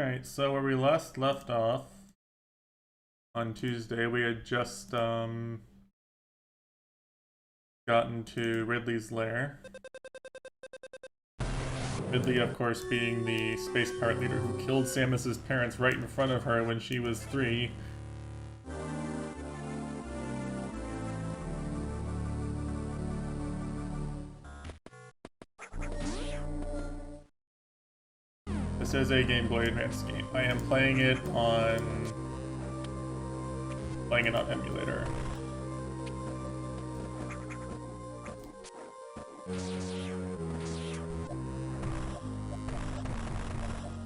Alright, so where we last left off on Tuesday, we had just gotten to Ridley's lair. Ridley, of course, being the space pirate leader who killed Samus's parents right in front of her when she was 3. This is a Game Boy Advance game. I am playing it on emulator.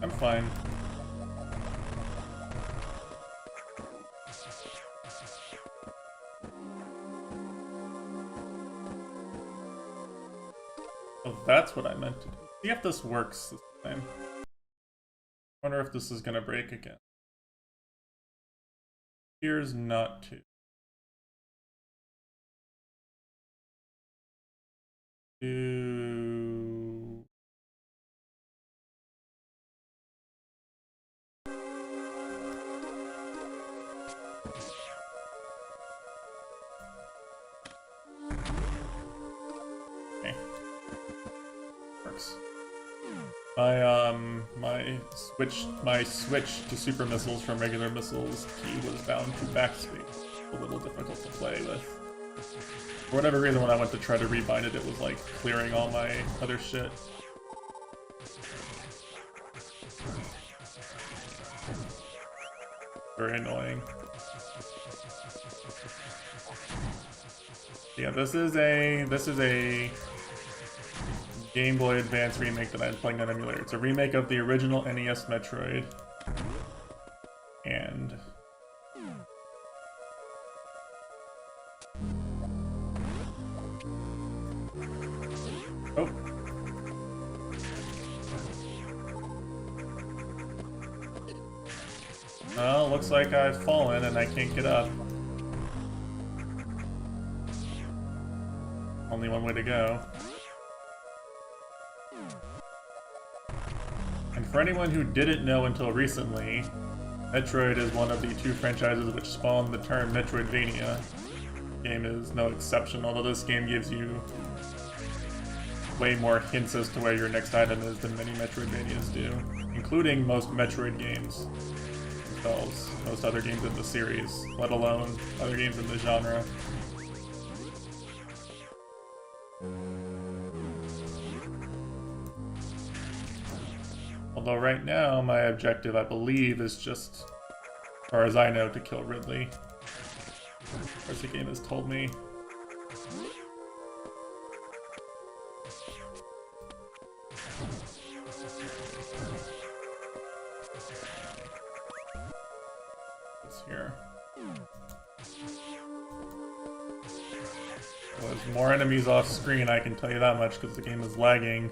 I'm fine. Oh, that's what I meant to do. See if this works this time. I wonder if this is gonna break again. Appears not to. Okay. Works. My switch to super missiles from regular missiles key was bound to backspace. A little difficult to play with. For whatever reason, when I went to try to rebind it, it was like clearing all my other shit. Very annoying. Yeah, this is a Game Boy Advance remake that I'm playing on emulator. It's a remake of the original NES Metroid. And oh. Well, looks like I've fallen and I can't get up. Only one way to go. And for anyone who didn't know until recently, Metroid is one of the 2 franchises which spawned the term Metroidvania. The game is no exception, although this game gives you way more hints as to where your next item is than many Metroidvanias do, including most Metroid games themselves, most other games in the series, let alone other games in the genre. Although right now, my objective, I believe, is just, as far as I know, to kill Ridley. As the game has told me. What's here? Well, there's more enemies off screen, I can tell you that much, because the game is lagging.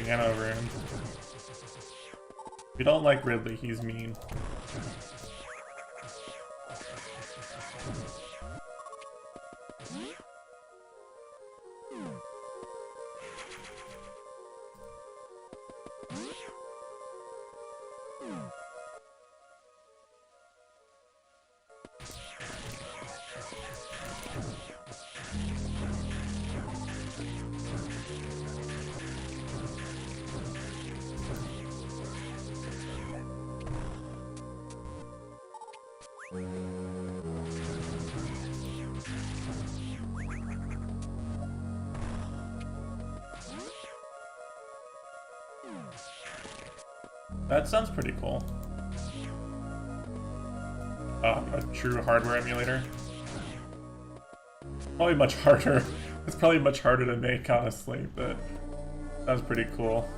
Piano room. If you don't like Ridley, he's mean. That sounds pretty cool. A true hardware emulator. Probably much harder. It's probably much harder to make, honestly, but sounds pretty cool.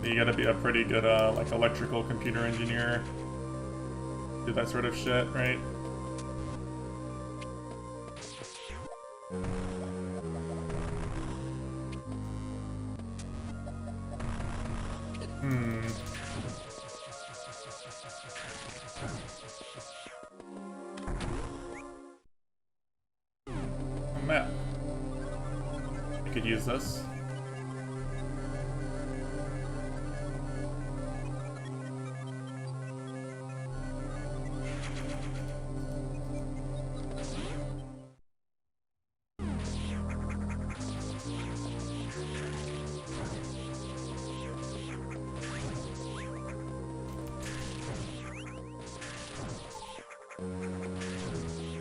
You gotta be a pretty good, like, electrical computer engineer. Do that sort of shit, right? map. I could use this.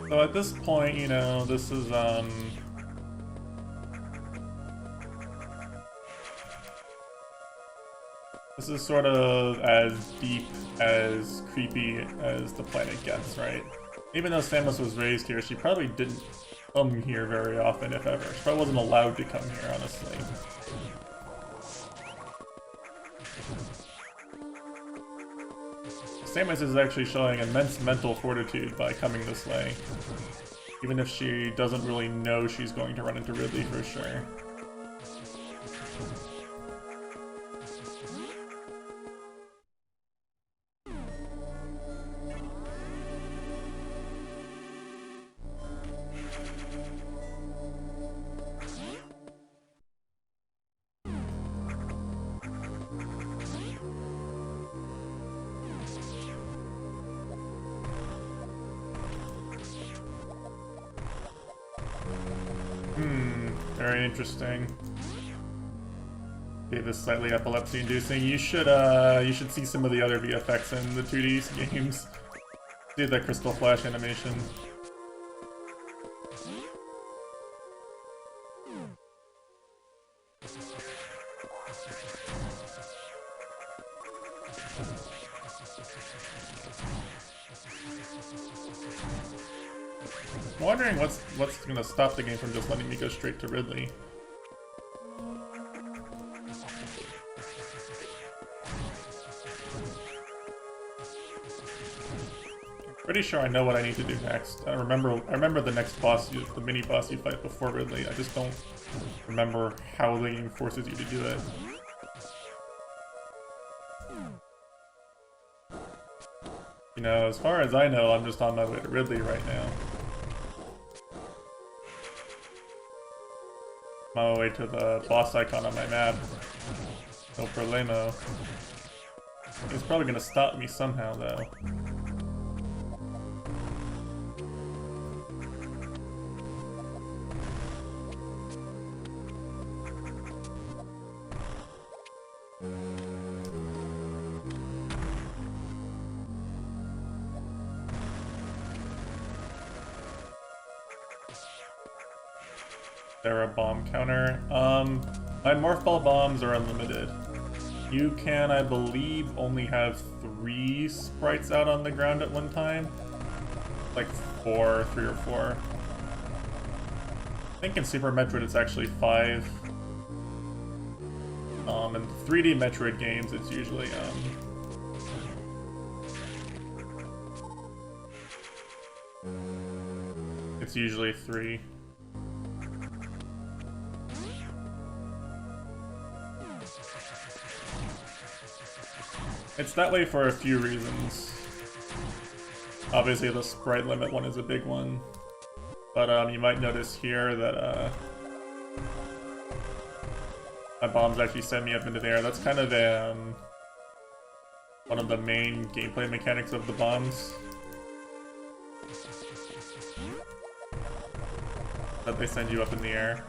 So at this point, you know, this is sort of as deep, as creepy as the planet gets, right? Even though Samus was raised here, she probably didn't come here very often, if ever. She probably wasn't allowed to come here, honestly. Samus is actually showing immense mental fortitude by coming this way. Even if she doesn't really know she's going to run into Ridley for sure. Very interesting. Gave this slightly epilepsy-inducing. You should see some of the other VFX in the 2D games. See the crystal flash animation. I'm wondering what's gonna stop the game from just letting me go straight to Ridley. Pretty sure I know what I need to do next. I remember the next boss, the mini boss you fight before Ridley. I just don't remember how the game forces you to do it. You know, as far as I know, I'm just on my way to Ridley right now. On my way to the boss icon on my map. No problemo. He's probably gonna stop me somehow, though. There a bomb counter. My morph ball bombs are unlimited. You can, I believe, only have 3 sprites out on the ground at one time. Like 3 or 4. I think in Super Metroid it's actually 5. In 3D Metroid games it's usually it's usually 3. It's that way for a few reasons. Obviously the sprite limit one is a big one. But you might notice here that my bombs actually send me up into the air. That's kind of one of the main gameplay mechanics of the bombs. That they send you up in the air.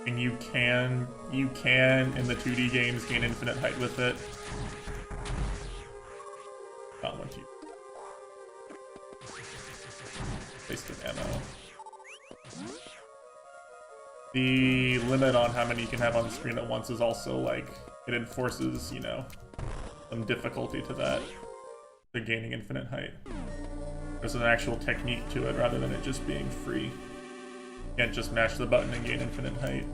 And you can in the 2D games gain infinite height with it. Not once you wasted ammo. The limit on how many you can have on the screen at once is also like, it enforces, you know, some difficulty to that, to gaining infinite height. There's an actual technique to it rather than it just being free. You can't just mash the button and gain infinite height.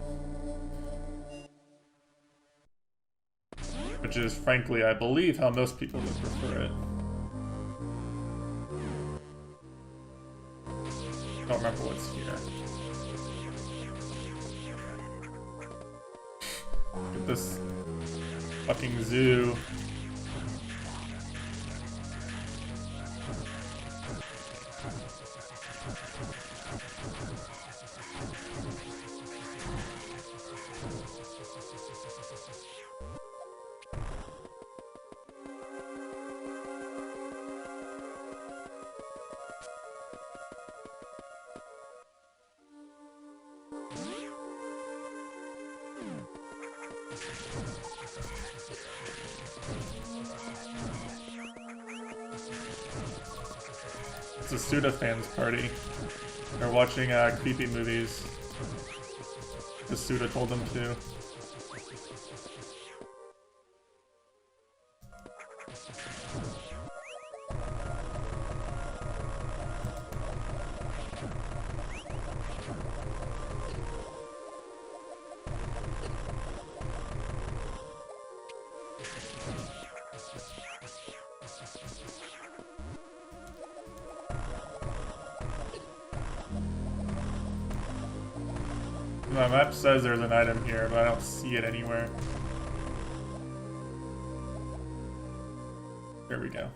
Which is, frankly, I believe how most people would prefer it. I don't remember what's here. Look at this fucking zoo. It's a Suda fans party. They're watching creepy movies. The Suda told them to. My map says there's an item here, but I don't see it anywhere. There we go.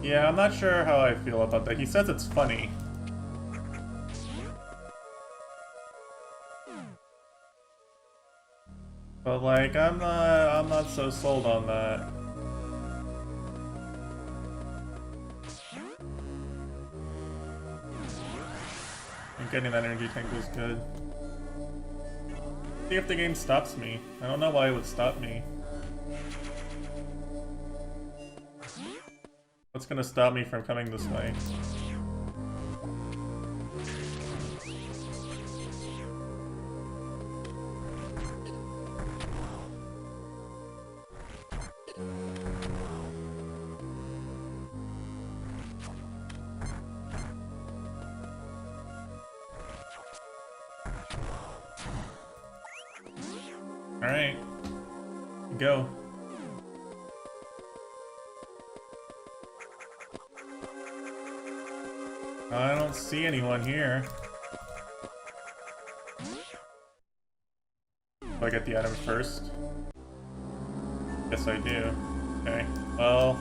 Yeah, I'm not sure how I feel about that. He says it's funny. But like, I'm not so sold on that. Getting that energy tank was good. See if the game stops me. I don't know why it would stop me. What's gonna stop me from coming this way? Alright. Go. I don't see anyone here. Do I get the item first? Yes, I do. Okay. Well.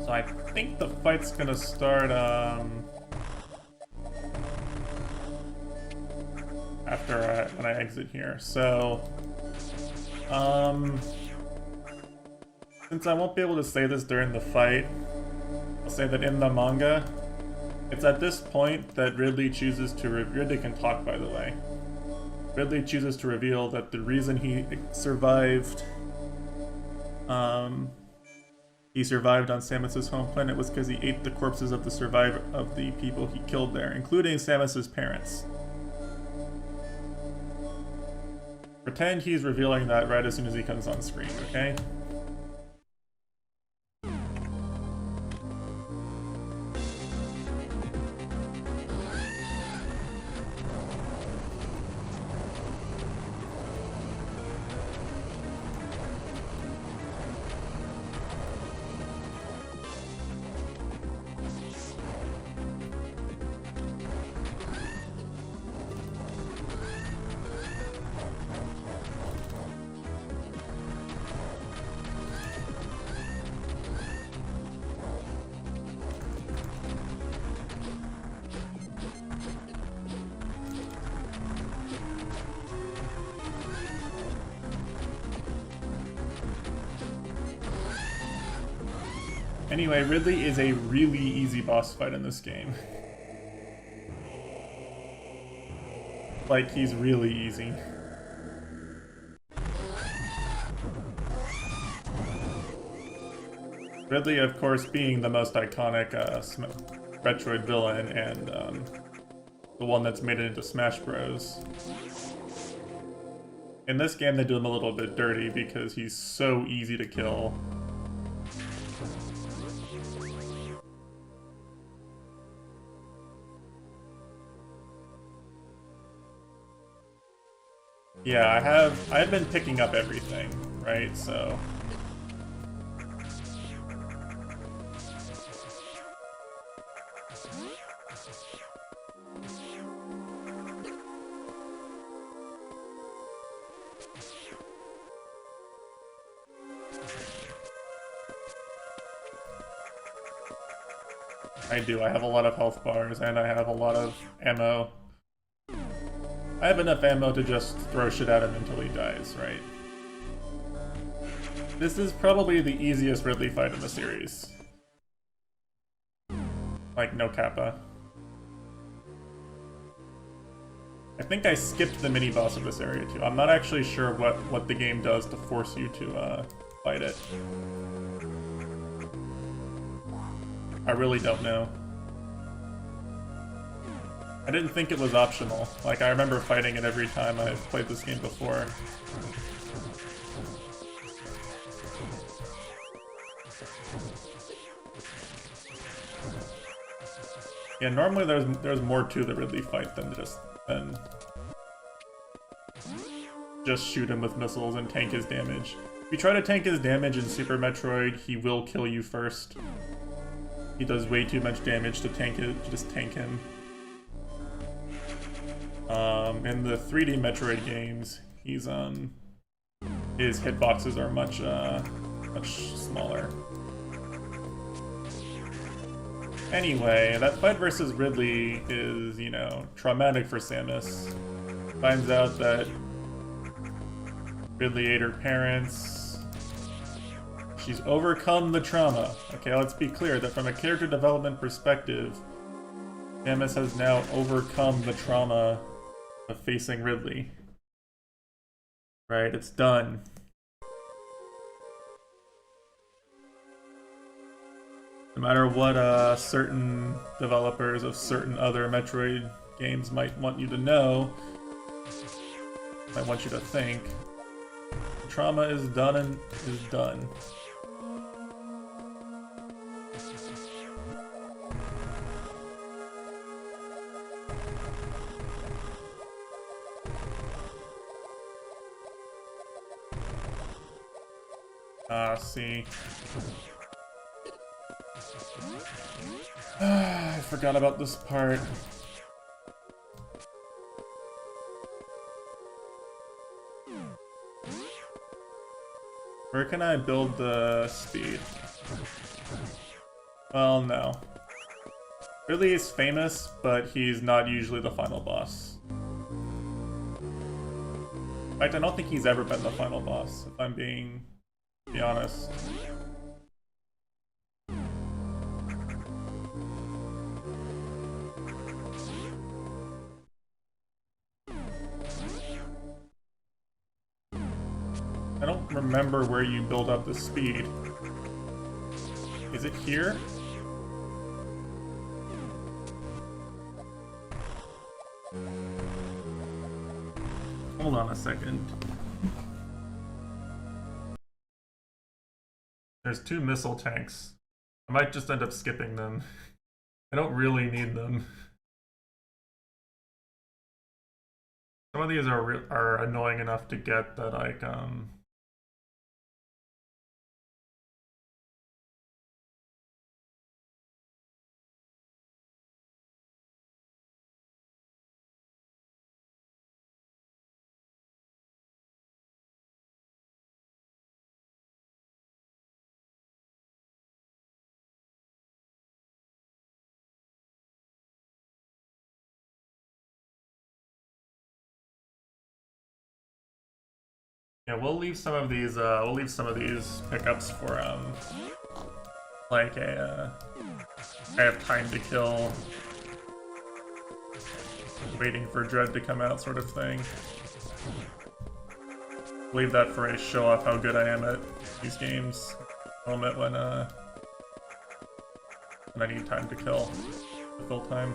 So I think the fight's gonna start, after when I exit here. So, since I won't be able to say this during the fight, I'll say that in the manga, it's at this point that Ridley chooses to Ridley can talk, by the way. Ridley chooses to reveal that the reason he survived on Samus's home planet was because he ate the corpses of the people he killed there, including Samus's parents. Pretend he's revealing that right as soon as he comes on screen, okay? Anyway, Ridley is a really easy boss fight in this game. Like, he's really easy. Ridley, of course, being the most iconic Metroid villain and the one that's made it into Smash Bros. In this game, they do him a little bit dirty because he's so easy to kill. Yeah, I've been picking up everything, right? So I do. I have a lot of health bars and I have a lot of ammo. I have enough ammo to just throw shit at him until he dies, right? This is probably the easiest Ridley fight in the series. Like, no kappa. I think I skipped the mini boss of this area too. I'm not actually sure what the game does to force you to fight it. I really don't know. I didn't think it was optional. Like, I remember fighting it every time I've played this game before. Yeah, normally there's more to the Ridley fight than just shoot him with missiles and tank his damage. If you try to tank his damage in Super Metroid, he will kill you first. He does way too much damage to just tank him. In the 3D Metroid games, his hitboxes are much smaller. Anyway, that fight versus Ridley is, you know, traumatic for Samus. Finds out that Ridley ate her parents. She's overcome the trauma. Okay, let's be clear that from a character development perspective, Samus has now overcome the trauma of facing Ridley. Right, it's done. No matter what certain developers of certain other Metroid games might want you to know, might want you to think, trauma is done and is done. See. I forgot about this part. Where can I build the speed? Well, no. Ridley is famous, but he's not usually the final boss. In fact, I don't think he's ever been the final boss, if I'm being to be honest. I don't remember where you build up the speed. Is it here? Hold on a second. There's 2 missile tanks. I might just end up skipping them. I don't really need them. Some of these are annoying enough to get that yeah, we'll leave some of these pickups for like I have time to kill, waiting for Dread to come out sort of thing. Leave that for a show off how good I am at these games moment when I need time to kill, to fill time.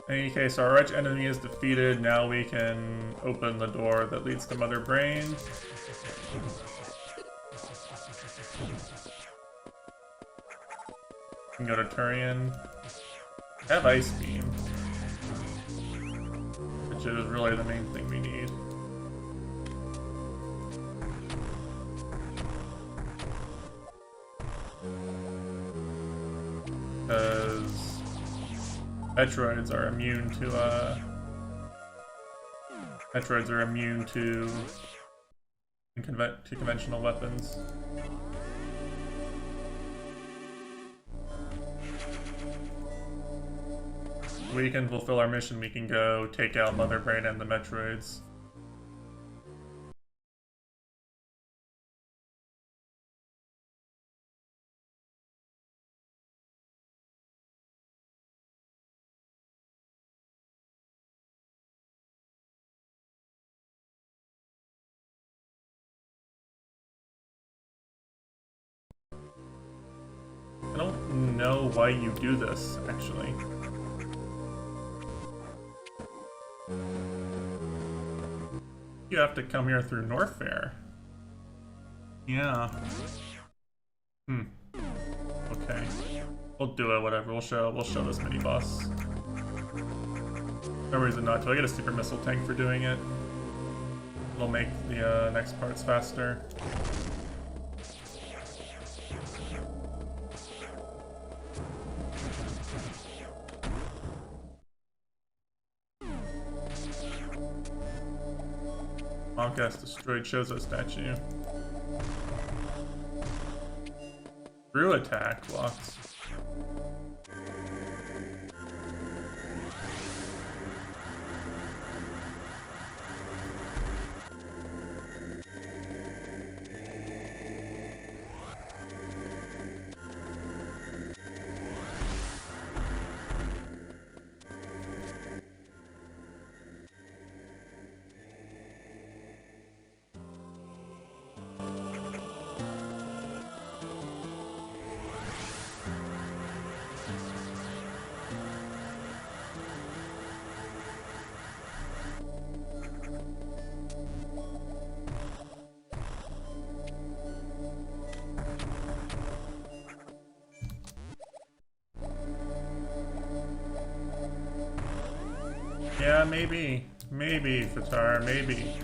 In any case, our arch enemy is defeated. Now we can open the door that leads to Mother Brain. We can go to Turian. I have Ice Beam, which is really the main thing we need. Because Metroids are immune to to conventional weapons. We can fulfill our mission, we can go take out Mother Brain and the Metroids. I don't know why you do this, actually. You have to come here through Norfair. Yeah. Okay. We'll do it, whatever. We'll show this mini boss. No reason not to. I get a super missile tank for doing it. It'll make the next parts faster. Monk has destroyed Chozo statue. Through attack blocks. Yeah, maybe. Maybe, Fatar, maybe.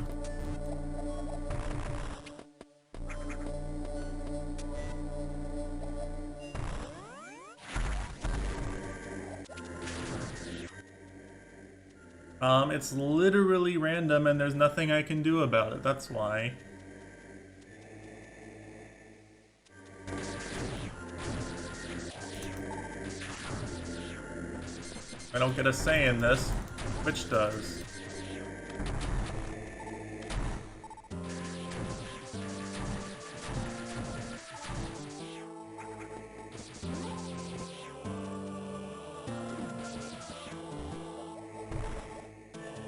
It's literally random and there's nothing I can do about it, that's why. I don't get a say in this. Which does.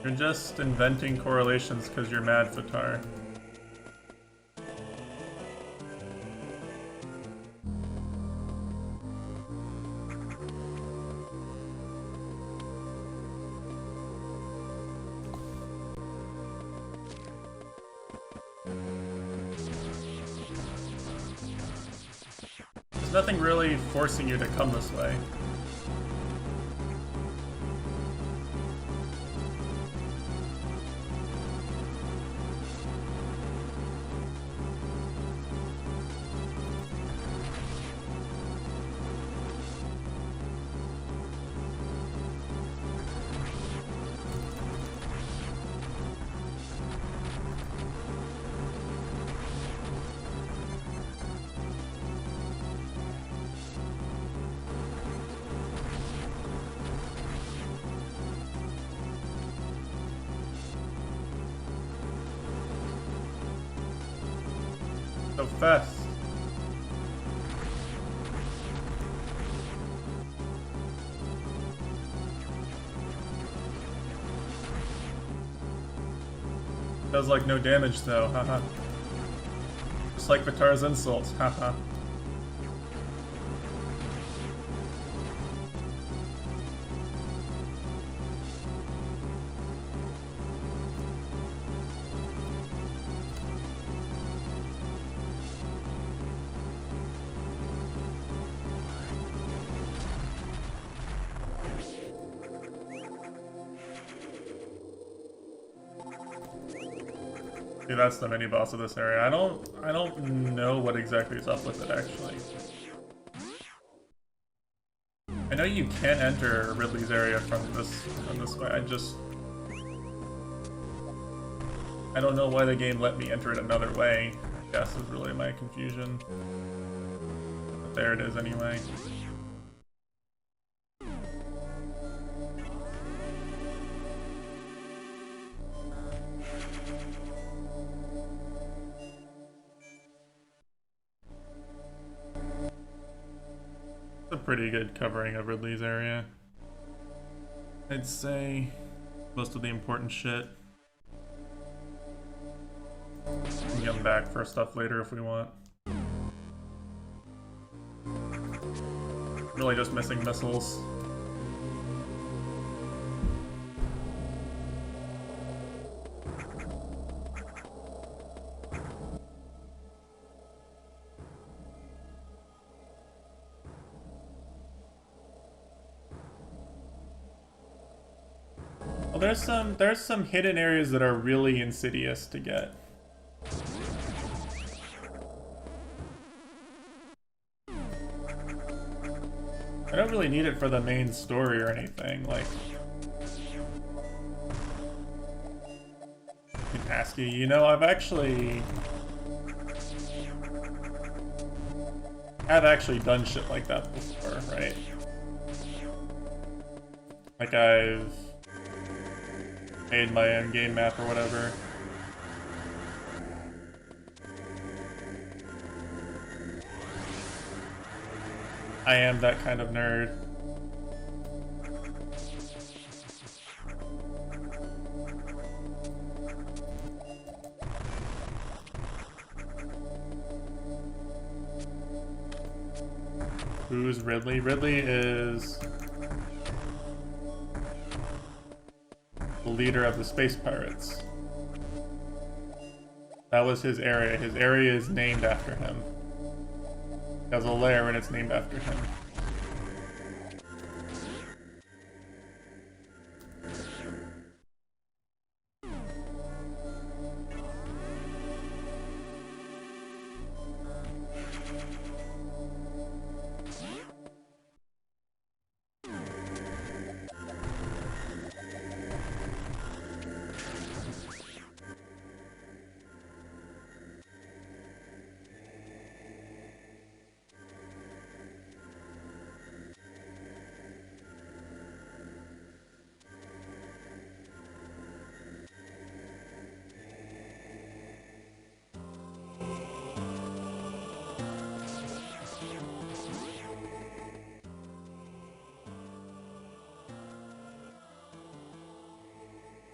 You're just inventing correlations because you're mad, Fatar. There's nothing really forcing you to come this way. So fast. Does like no damage though, haha. Just like Vitar's insults, haha. See, that's the mini boss of this area. I don't know what exactly is up with it actually. I know you can't enter Ridley's area from this way. I don't know why the game let me enter it another way. I guess is really my confusion. But there it is anyway. It's a pretty good covering of Ridley's area. I'd say most of the important shit. We can come back for stuff later if we want. Really just missing missiles. Well, there's some hidden areas that are really insidious to get. I don't really need it for the main story or anything, like... I can ask you, I've actually done shit like that before, right? Like I've made my own game map or whatever. I am that kind of nerd. Who's Ridley? Ridley is the leader of the Space Pirates. That was his area. His area is named after him. He has a lair and it's named after him.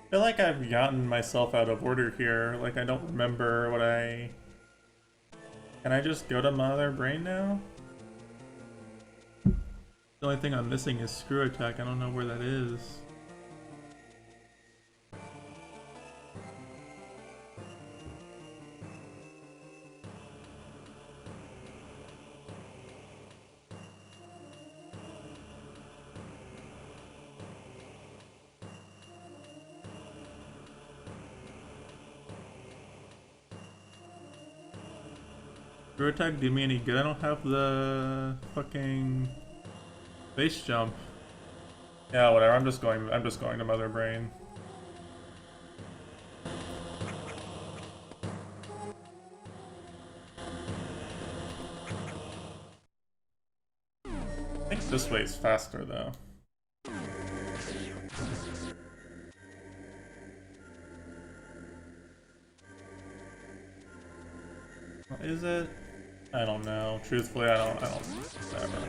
I feel like I've gotten myself out of order here. Like, I don't remember what I... Can I just go to Mother Brain now? The only thing I'm missing is Screw Attack. I don't know where that is. Screw Attack do me any good? I don't have the fucking base jump. Yeah, whatever. I'm just going to Mother Brain. I think this way is faster though. Is it? I don't know. Truthfully, I don't, whatever.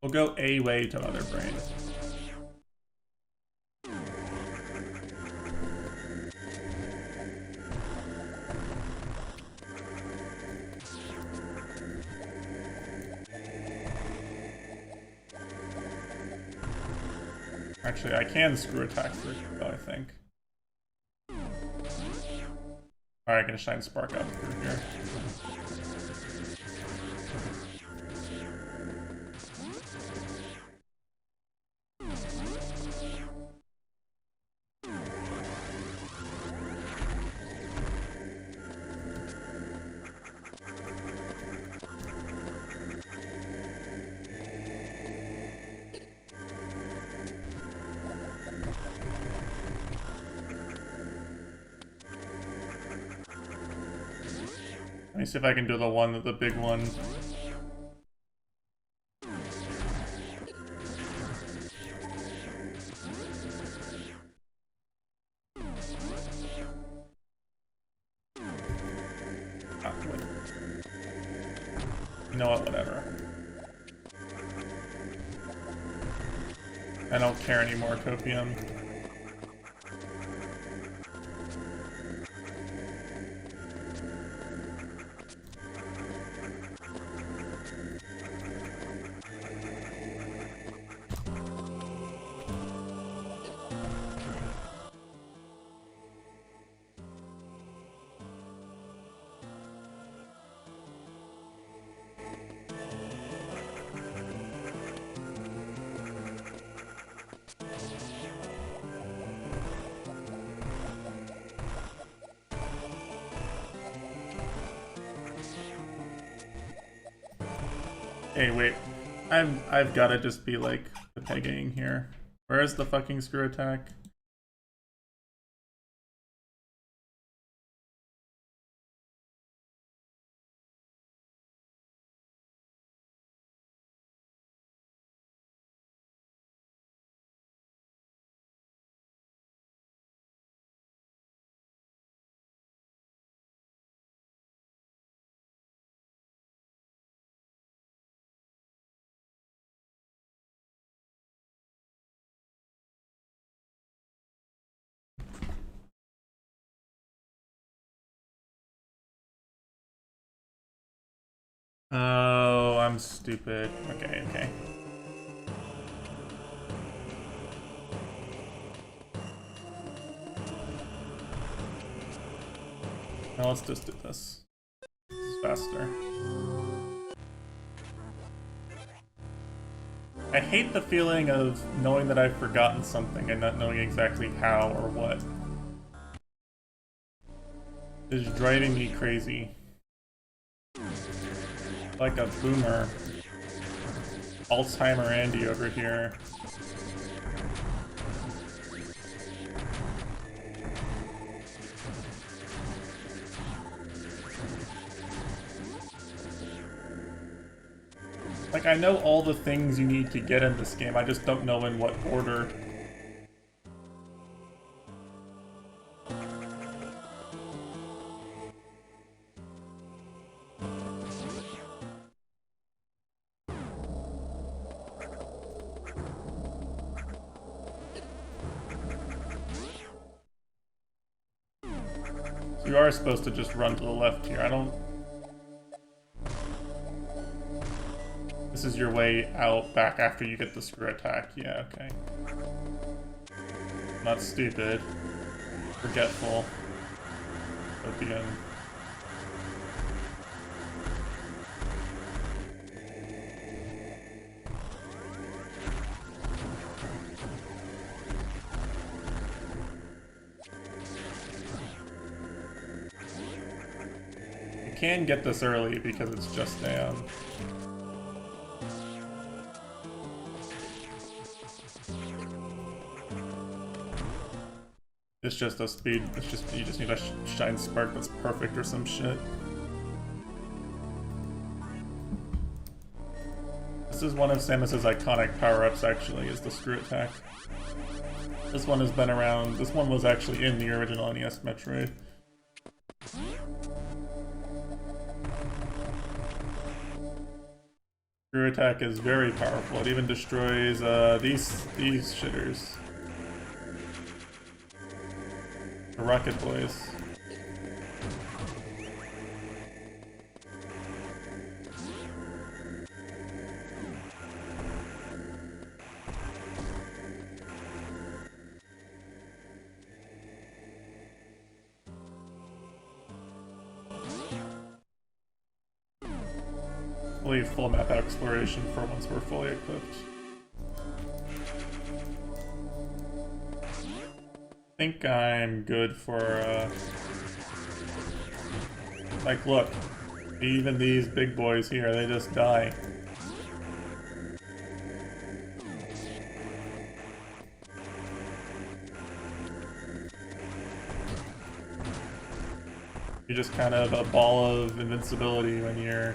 We'll go a way to Mother Brain. Actually, I can Screw Attack through though, I think. Alright, gonna shine Spark up through here. Let me see if I can do the big one. You know what, whatever. I don't care anymore, Copium. Hey, wait. I've gotta just be like the pegging here. Where's the fucking screw attack? Oh, I'm stupid. Okay, okay. Now let's just do this. This is faster. I hate the feeling of knowing that I've forgotten something and not knowing exactly how or what. It's driving me crazy. Like a boomer. Alzheimer Andy over here. Like, I know all the things you need to get in this game, I just don't know in what order. So you are supposed to just run to the left here. I don't... This is your way out back after you get the screw attack. Yeah, okay. Not stupid. Forgetful. Opium. You can get this early because it's just a... It's just a speed, it's just, you just need a shine spark that's perfect or some shit. This is one of Samus's iconic power-ups actually, is the screw attack. This one has been around, this one was actually in the original NES Metroid. Screw attack is very powerful, it even destroys these shitters. The Rocket Boys. We'll leave full map exploration for once we're fully equipped. I think I'm good for, like, look, even these big boys here, they just die. You just kind of a ball of invincibility when you're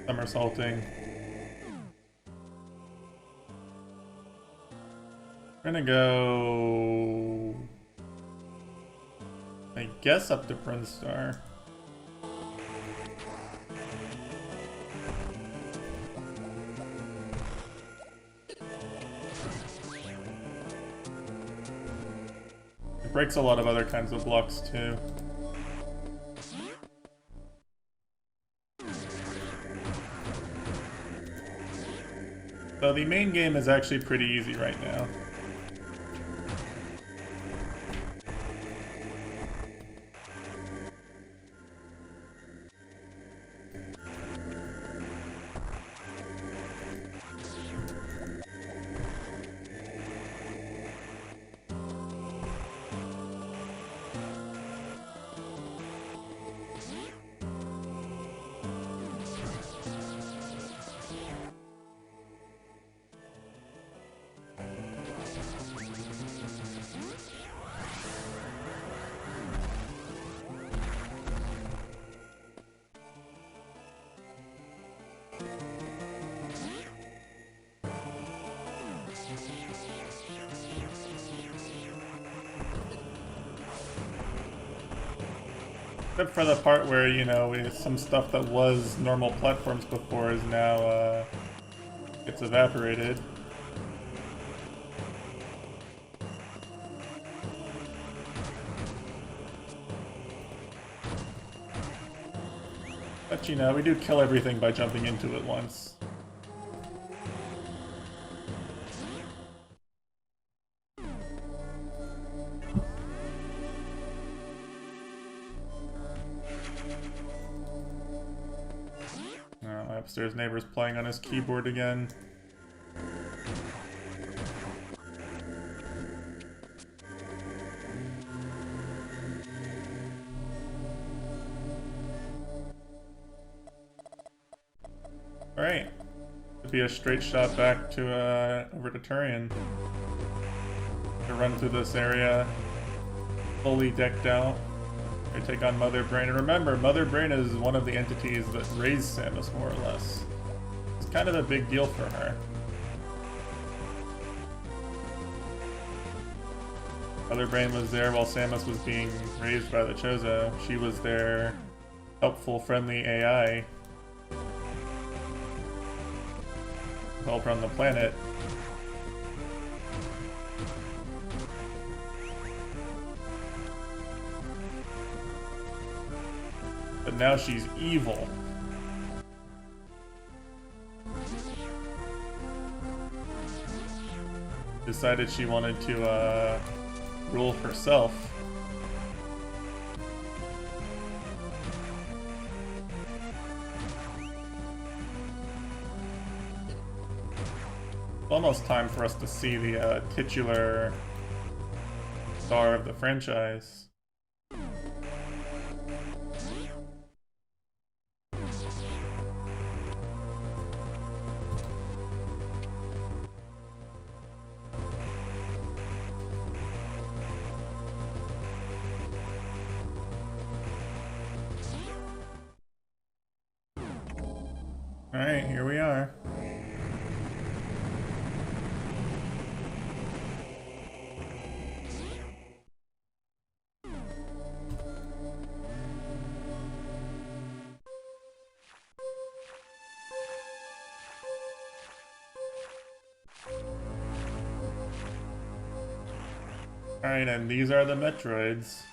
somersaulting. We're gonna go, I guess, up to Prince Star. It breaks a lot of other kinds of blocks too. So the main game is actually pretty easy right now. Except for the part where, you know, some stuff that was normal platforms before is now, gets evaporated. But, you know, we do kill everything by jumping into it once. My upstairs neighbor's playing on his keyboard again. Alright. Could be a straight shot back to over to Turian. To run through this area fully decked out. We take on Mother Brain. And remember, Mother Brain is one of the entities that raised Samus, more or less. It's kind of a big deal for her. Mother Brain was there while Samus was being raised by the Chozo. She was their helpful, friendly AI. Help run the planet. But now she's evil. Decided she wanted to rule herself. It's almost time for us to see the titular star of the franchise. Alright, here we are. Alright, and these are the metroids.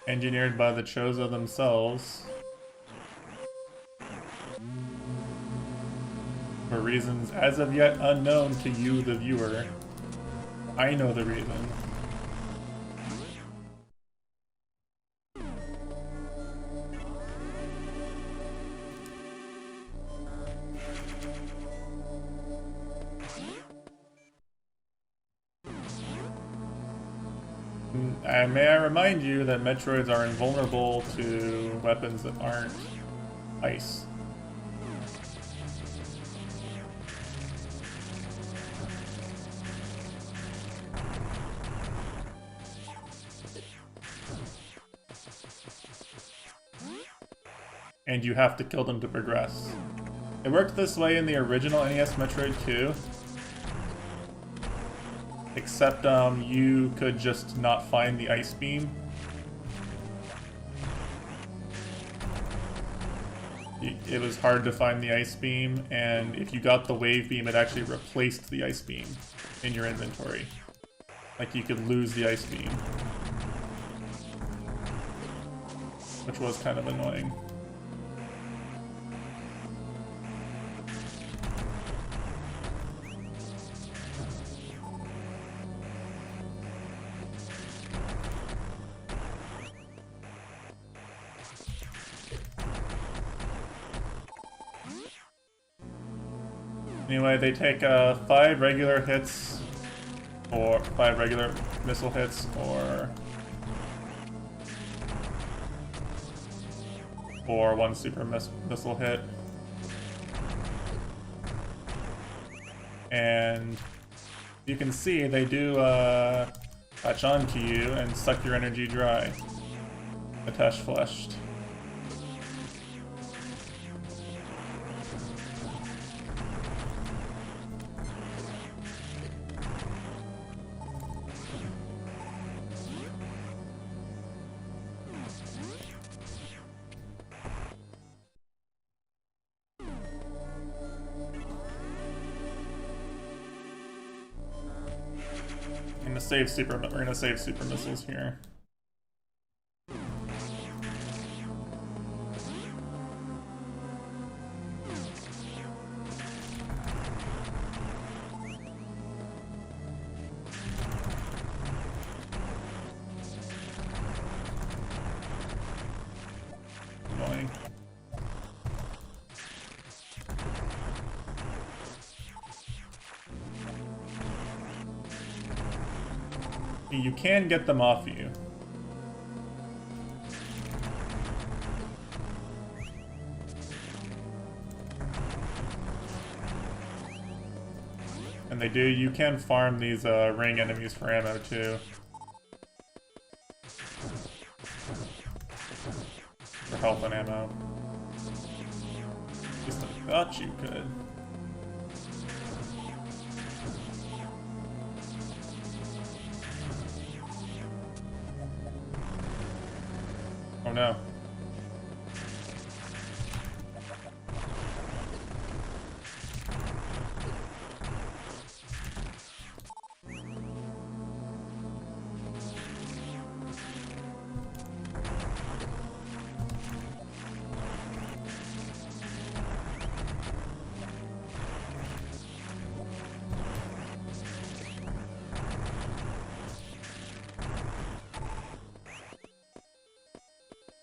Engineered by the Chozo themselves. For reasons as of yet unknown to you, the viewer. I know the reason. And may I remind you that Metroids are invulnerable to weapons that aren't ice. and you have to kill them to progress. It worked this way in the original NES Metroid 2, except you could just not find the ice beam. It was hard to find the ice beam, and if you got the wave beam, it actually replaced the ice beam in your inventory. Like, you could lose the ice beam, which was kind of annoying. Anyway, they take 5 regular hits, or 5 regular missile hits, or 1 super missile hit. And you can see they do latch onto you and suck your energy dry. Attached fleshed. We're gonna save super missiles here. Annoying. You can get them off you. And they do, you can farm these ring enemies for ammo too. For health and ammo. At least I thought you could. Oh no.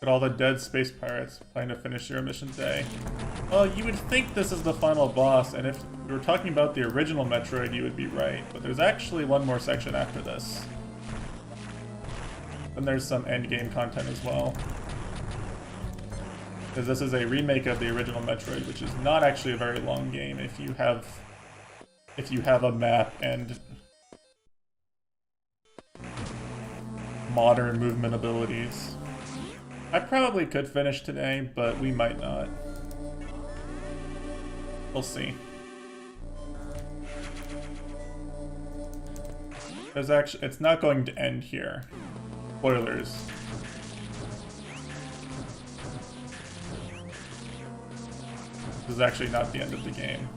All the dead space pirates plan to finish your mission day. Well, you would think this is the final boss, and if we were talking about the original Metroid, you would be right. But there's actually one more section after this. Then there's some endgame content as well. Because this is a remake of the original Metroid, which is not actually a very long game if you have a map and modern movement abilities. I probably could finish today, but we might not. We'll see. It's not going to end here. Spoilers. This is actually not the end of the game.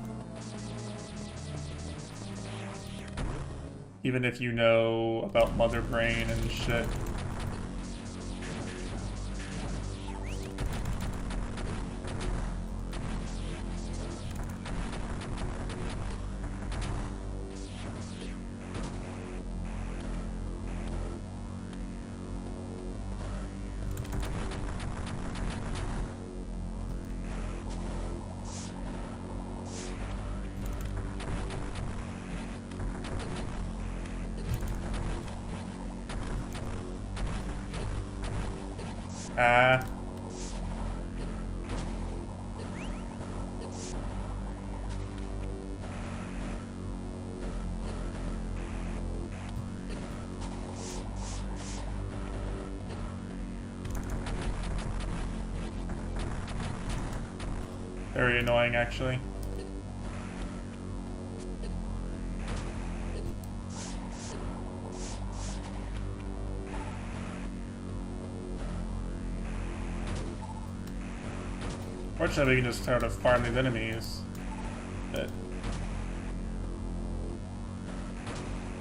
Even if you know about Mother Brain and shit. Very annoying, actually. Fortunately, we can just sort of farm these enemies. But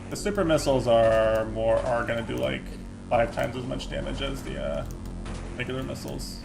the super missiles are gonna do like 5 times as much damage as the regular missiles.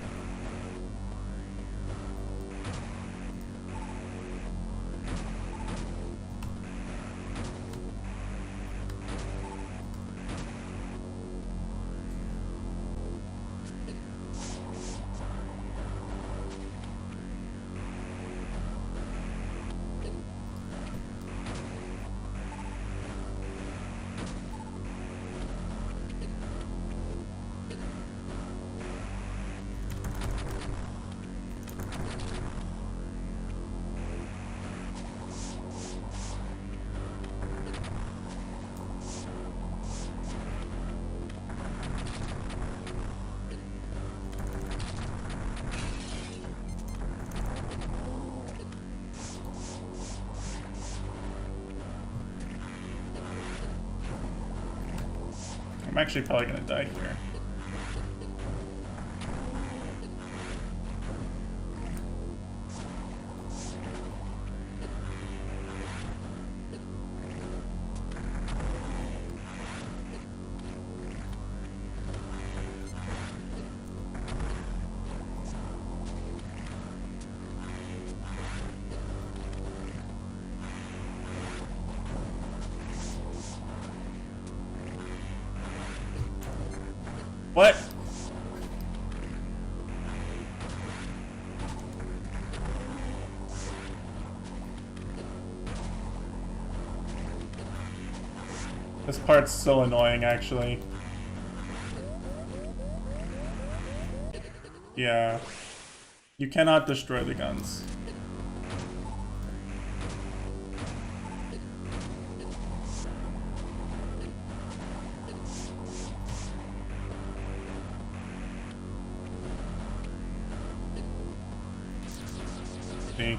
I'm actually probably gonna die here. What? This part's so annoying, actually. Yeah. You cannot destroy the guns. See?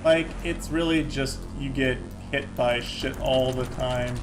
Like, it's really just you get hit by shit all the time.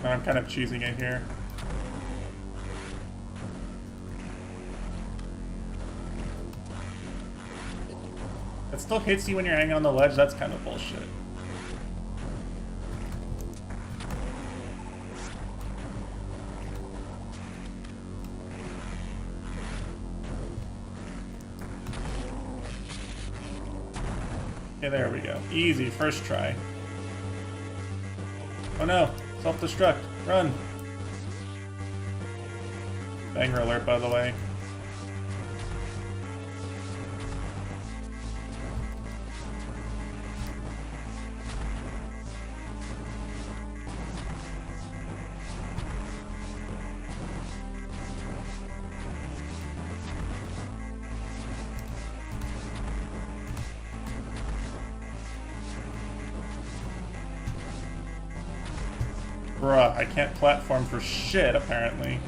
I'm kind of choosing it here. It still hits you when you're hanging on the ledge, that's kind of bullshit. Okay, there we go. Easy, first try. Oh no! Self-destruct! Run! Banger alert, by the way. Bruh, I can't platform for shit, apparently.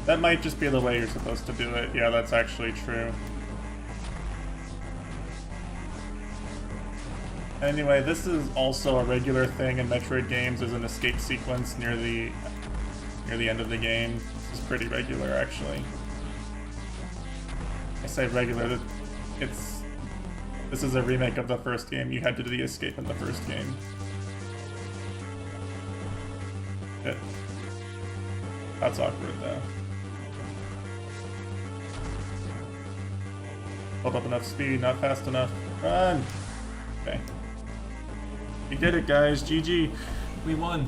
That might just be the way you're supposed to do it. Yeah, that's actually true. Anyway, this is also a regular thing in Metroid games, as an escape sequence near the end of the game. This is pretty regular, actually. I say regular. This is a remake of the first game. You had to do the escape in the first game. Shit. That's awkward, though. Hold up enough speed, not fast enough. Run! Okay. We did it, guys. GG. We won.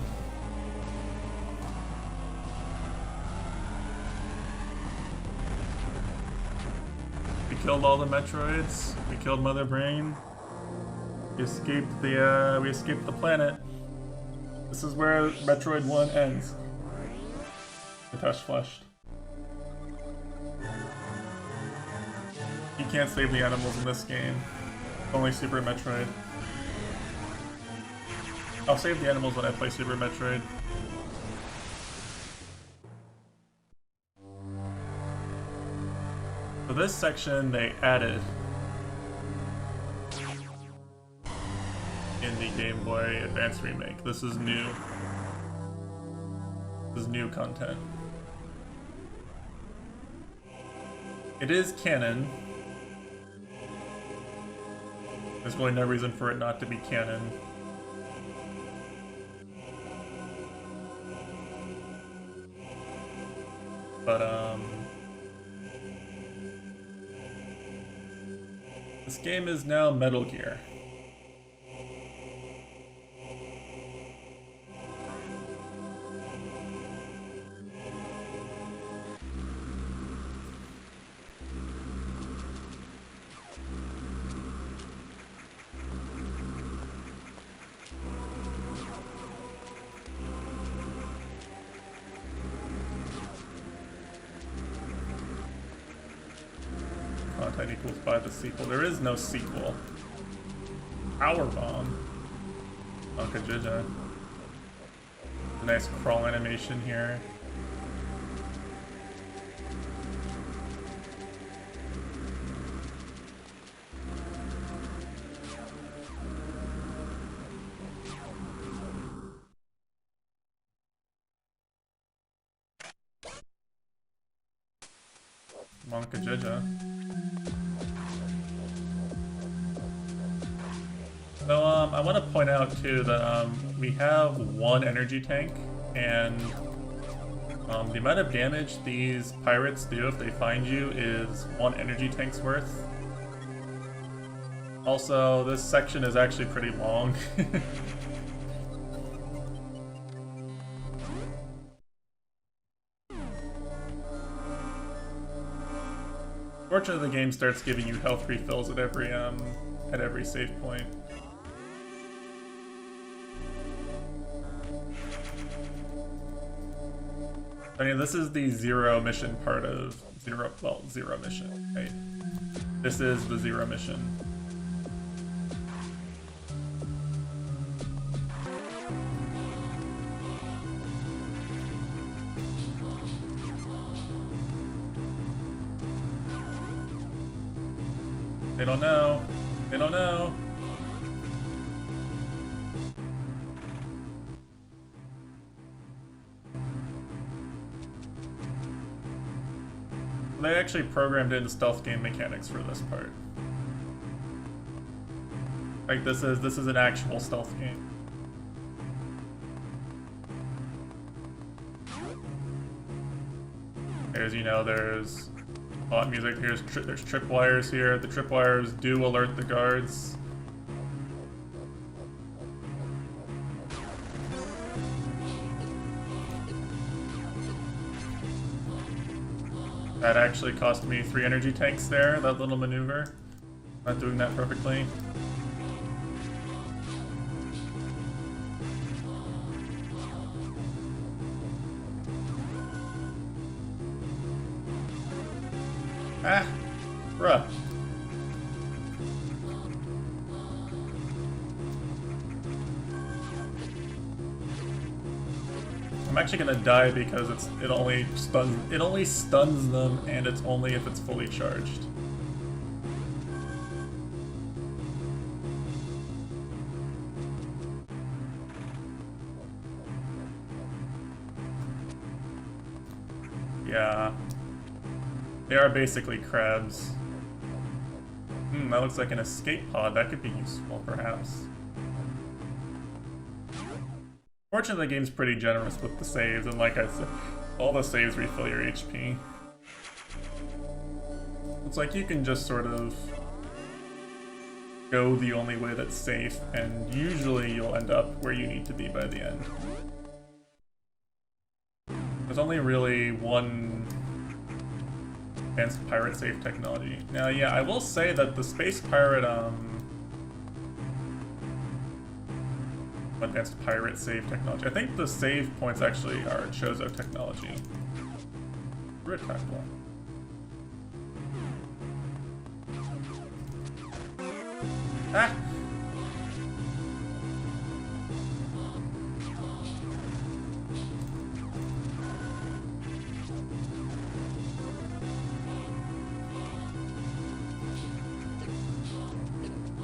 We killed all the Metroids. We killed Mother Brain. We escaped the planet. This is where Metroid 1 ends. The touch flushed. You can't save the animals in this game. Only Super Metroid. I'll save the animals when I play Super Metroid. For this section, they added in the Game Boy Advance remake. This is new. This is new content. It is canon. There's really no reason for it not to be canon. But, this game is now Metal Gear. Content equals by the sequel. There is no sequel. Power Bomb. Jija. Nice crawl animation here. Jija. So, I want to point out too that we have one energy tank, and the amount of damage these pirates do if they find you is one energy tank's worth. Also, this section is actually pretty long. Fortunately, the game starts giving you health refills at every save point. I mean, this is the Zero mission part of Zero mission, right? This is the Zero mission. They don't know. They don't know. They actually programmed in stealth game mechanics for this part. Like this is an actual stealth game. There's, you know, there's plot music. There's tripwires here. The tripwires do alert the guards. That actually cost me 3 energy tanks there, that little maneuver. Not doing that perfectly. Ah! Bruh. I'm actually gonna die because it only stuns them, and it's only if it's fully charged. Yeah. They are basically crabs. That looks like an escape pod. That could be useful, perhaps. Fortunately, the game's pretty generous with the saves, and like I said, all the saves refill your HP. It's like you can just sort of go the only way that's safe, and usually you'll end up where you need to be by the end. There's only really one advanced pirate save technology. Now, yeah, I will say that the space pirate, advanced pirate save technology. I think the save points actually are Chozo technology. Through attack block. Ah!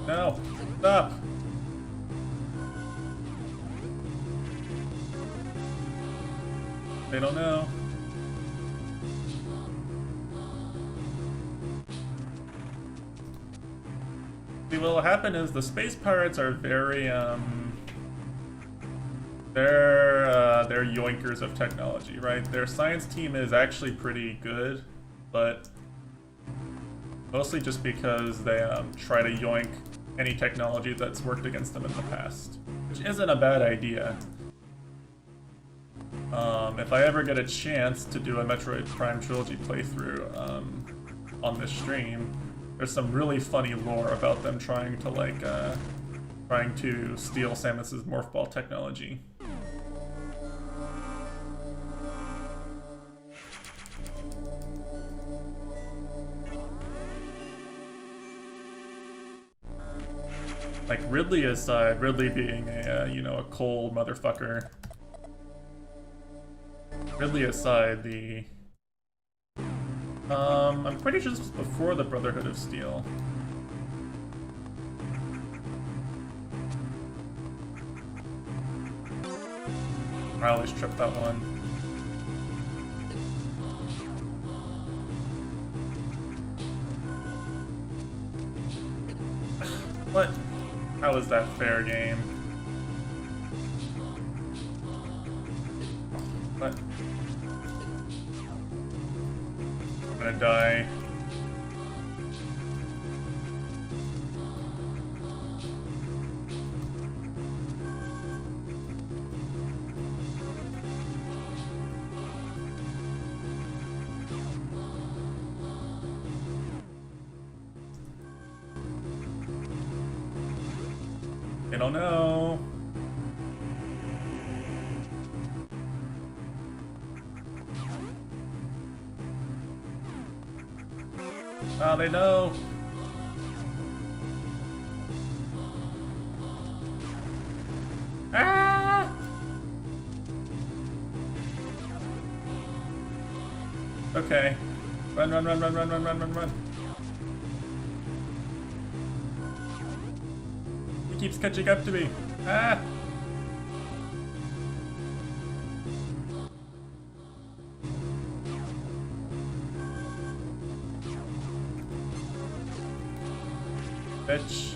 No! Stop! They don't know. See, what'll happen is the space pirates are very, they're yoinkers of technology, right? Their science team is actually pretty good, but mostly just because they try to yoink any technology that's worked against them in the past, which isn't a bad idea. If I ever get a chance to do a Metroid Prime Trilogy playthrough on this stream, there's some really funny lore about them trying to steal Samus's Morph Ball technology. Like Ridley aside, Ridley being a you know, a cold motherfucker. Ridley aside, I'm pretty sure this was before the Brotherhood of Steel. I always trip that one. What? How is that fair game? What? I'm gonna die. I don't know. Oh, they know. Ah! Okay. Run, run, run, run, run, run, run, run, run. He keeps catching up to me. Ah! Bitch.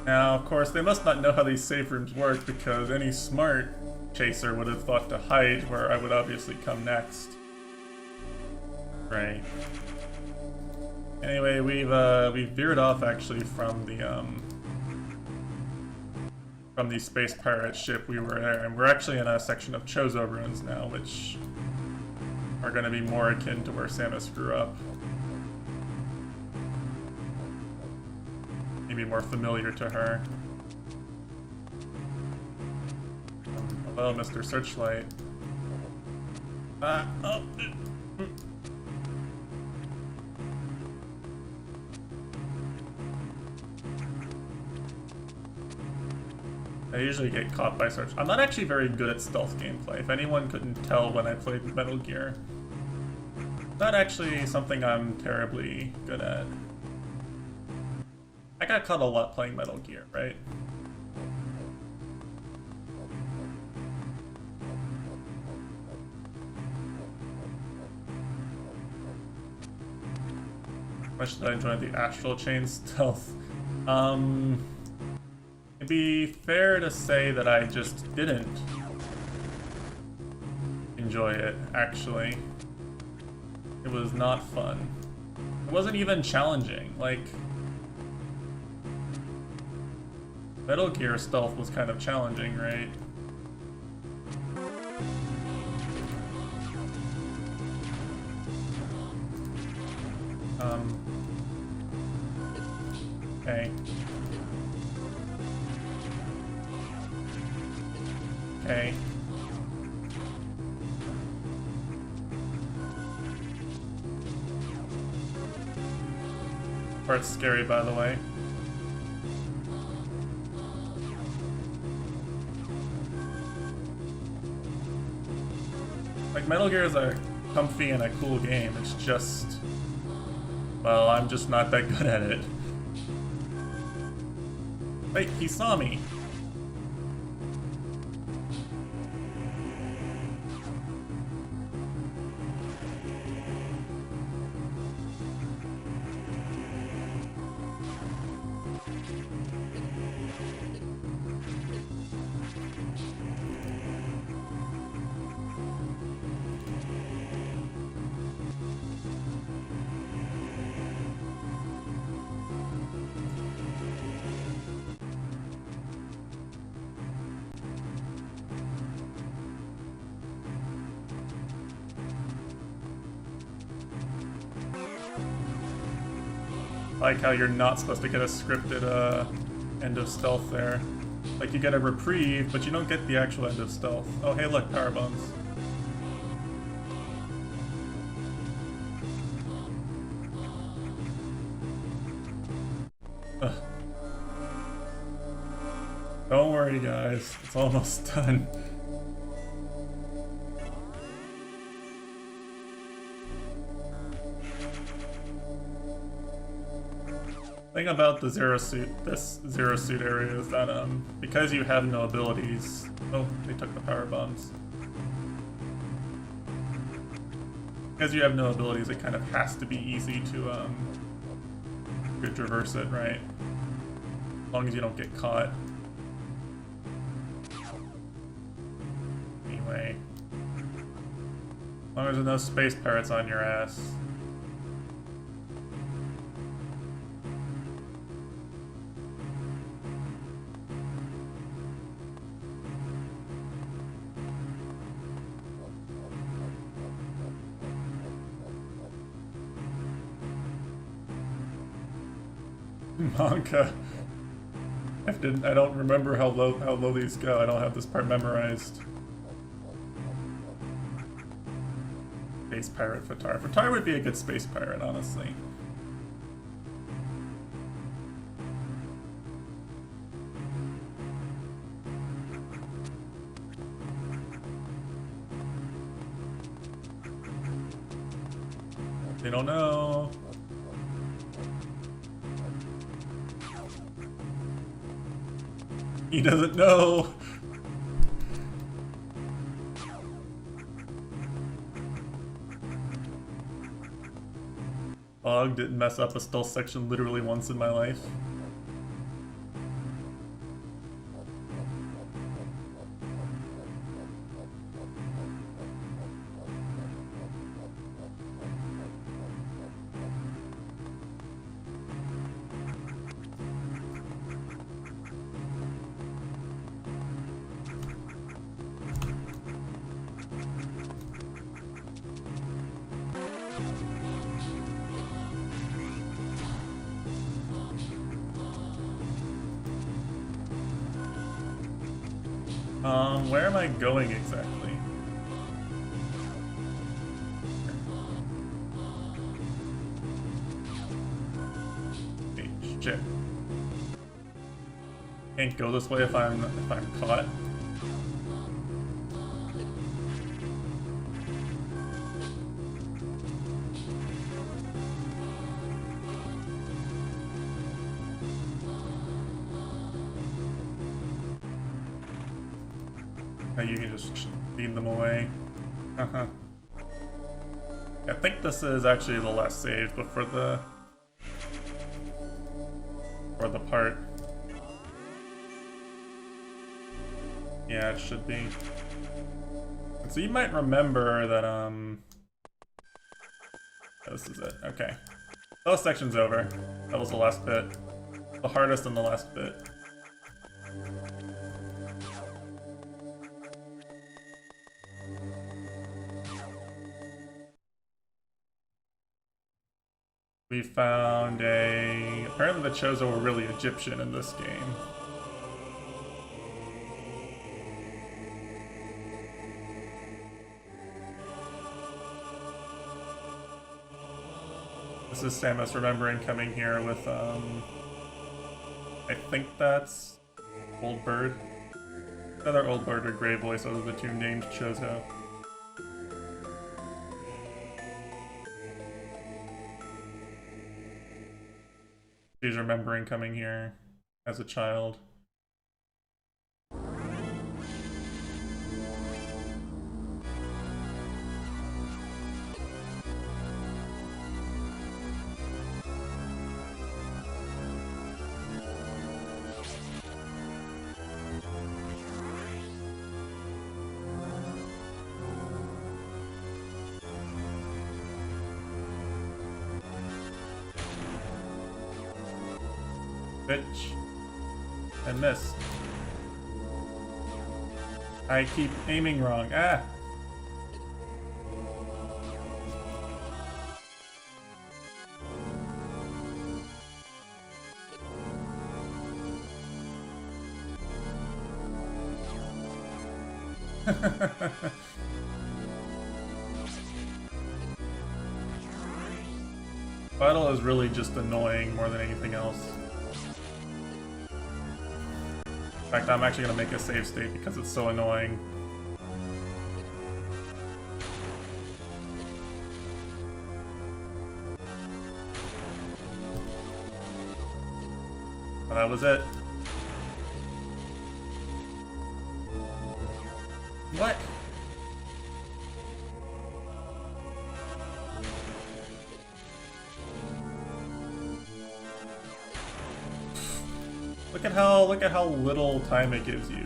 Now, of course, they must not know how these safe rooms work because any smart chaser would have thought to hide where I would obviously come next. Right. Anyway, we've veered off actually from the space pirate ship we were in, and we're actually in a section of Chozo ruins now, which are going to be more akin to where Samus grew up. Maybe more familiar to her. Hello, Mr. Searchlight. Ah, oh. I usually get caught by search. I'm not actually very good at stealth gameplay, if anyone couldn't tell when I played Metal Gear. Not actually something I'm terribly good at. I got caught a lot playing Metal Gear, right? How much did I enjoy the Astral Chain stealth? It'd be fair to say that I just didn't enjoy it, actually. It was not fun. It wasn't even challenging, like... Metal Gear stealth was kind of challenging, right? Okay. Okay. Part's scary, by the way. Like, Metal Gear is a comfy and a cool game, it's just... well, I'm just not that good at it. Wait, he saw me! I like how you're not supposed to get a scripted end of stealth there. Like, you get a reprieve, but you don't get the actual end of stealth. Oh, hey, look, power bombs. Ugh. Don't worry, guys. It's almost done. Thing about the this Zero Suit area is that because you have no abilities. Oh, they took the power bombs. Because you have no abilities, it kind of has to be easy to traverse it, right? As long as you don't get caught. Anyway, as long as there's no space pirates on your ass. Monka. I don't remember how low these go. I don't have this part memorized. Space pirate Fatar. Fatar would be a good space pirate, honestly. They don't know. He doesn't know. dog didn't mess up a stealth section literally once in my life. Where am I going exactly? Hey, shit. Can't go this way if I'm caught. You can just beam them away. I think this is actually the last save before the part. Yeah, it should be. And so you might remember that this is it. Okay. That section's over. That was the last bit. The hardest and the last bit. We found a... Apparently the Chozo were really Egyptian in this game. This is Samus remembering coming here with, I think that's Old Bird. Either Old Bird or Grey Voice, those are the two named Chozo. She's remembering coming here as a child. Bitch. I missed. I keep aiming wrong. Ah! Battle is really just annoying more than anything else. In fact, I'm actually going to make a save state because it's so annoying. But that was it. What? Look at how little time it gives you.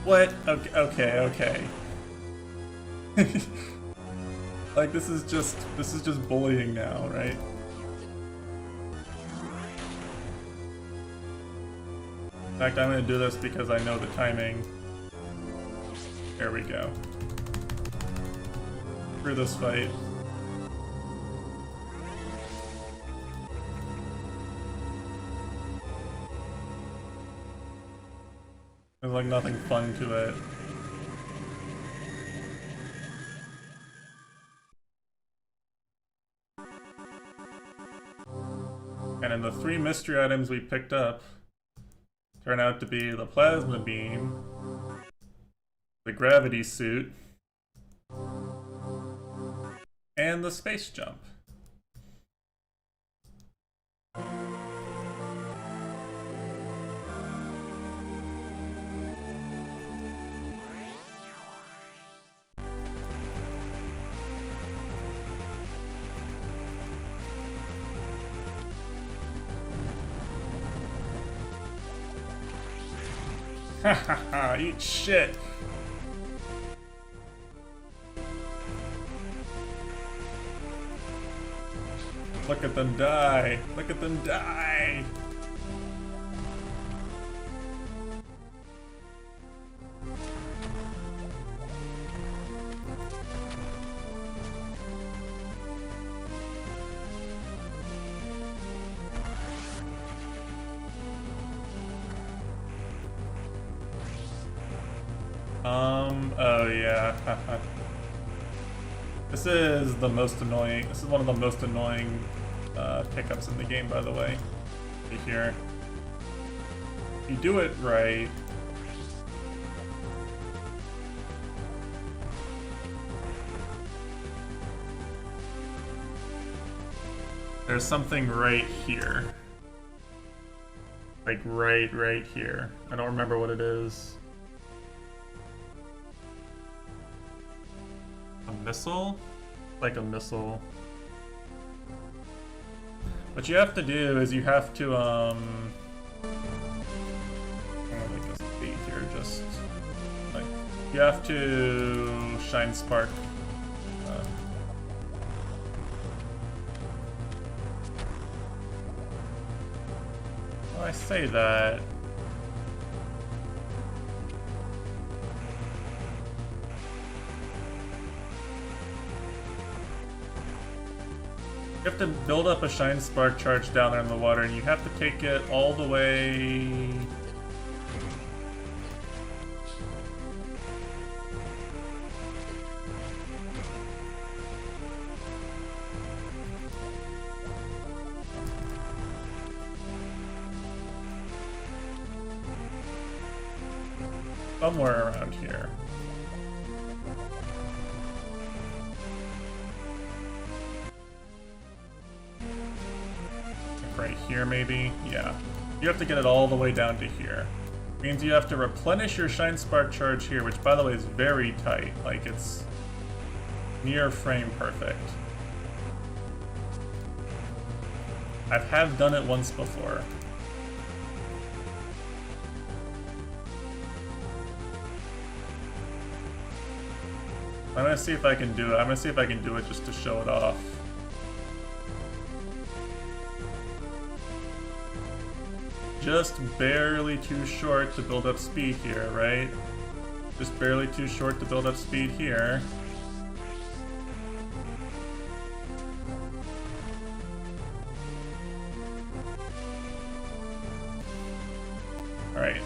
What? Okay. Like this is just bullying now, right? In fact, I'm gonna do this because I know the timing. There we go. Through this fight. There's like nothing fun to it. And in the 3 mystery items we picked up turn out to be the plasma beam, the gravity suit, and the space jump. Eat shit! Look at them die! Look at them die! Oh yeah. This is the most annoying. This is one of the most annoying pickups in the game, by the way. Here. If you do it right. There's something right here. Like right here. I don't remember what it is. A missile? Like a missile. What you have to do is you have to, I'm gonna make this be here, just, like, you have to shine spark. Well, I say that. You have to build up a shine spark charge down there in the water, and you have to take it all the way. Somewhere around here. Right here, maybe? Yeah. You have to get it all the way down to here. Means you have to replenish your shine spark charge here, which, by the way, is very tight. Like, it's near frame perfect. I have done it once before. I'm gonna see if I can do it. I'm gonna see if I can do it just to show it off. Just barely too short to build up speed here, right? Just barely too short to build up speed here. Alright.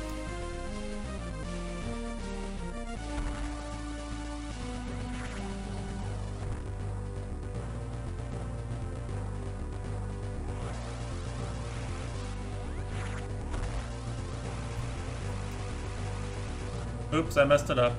Oops, I messed it up.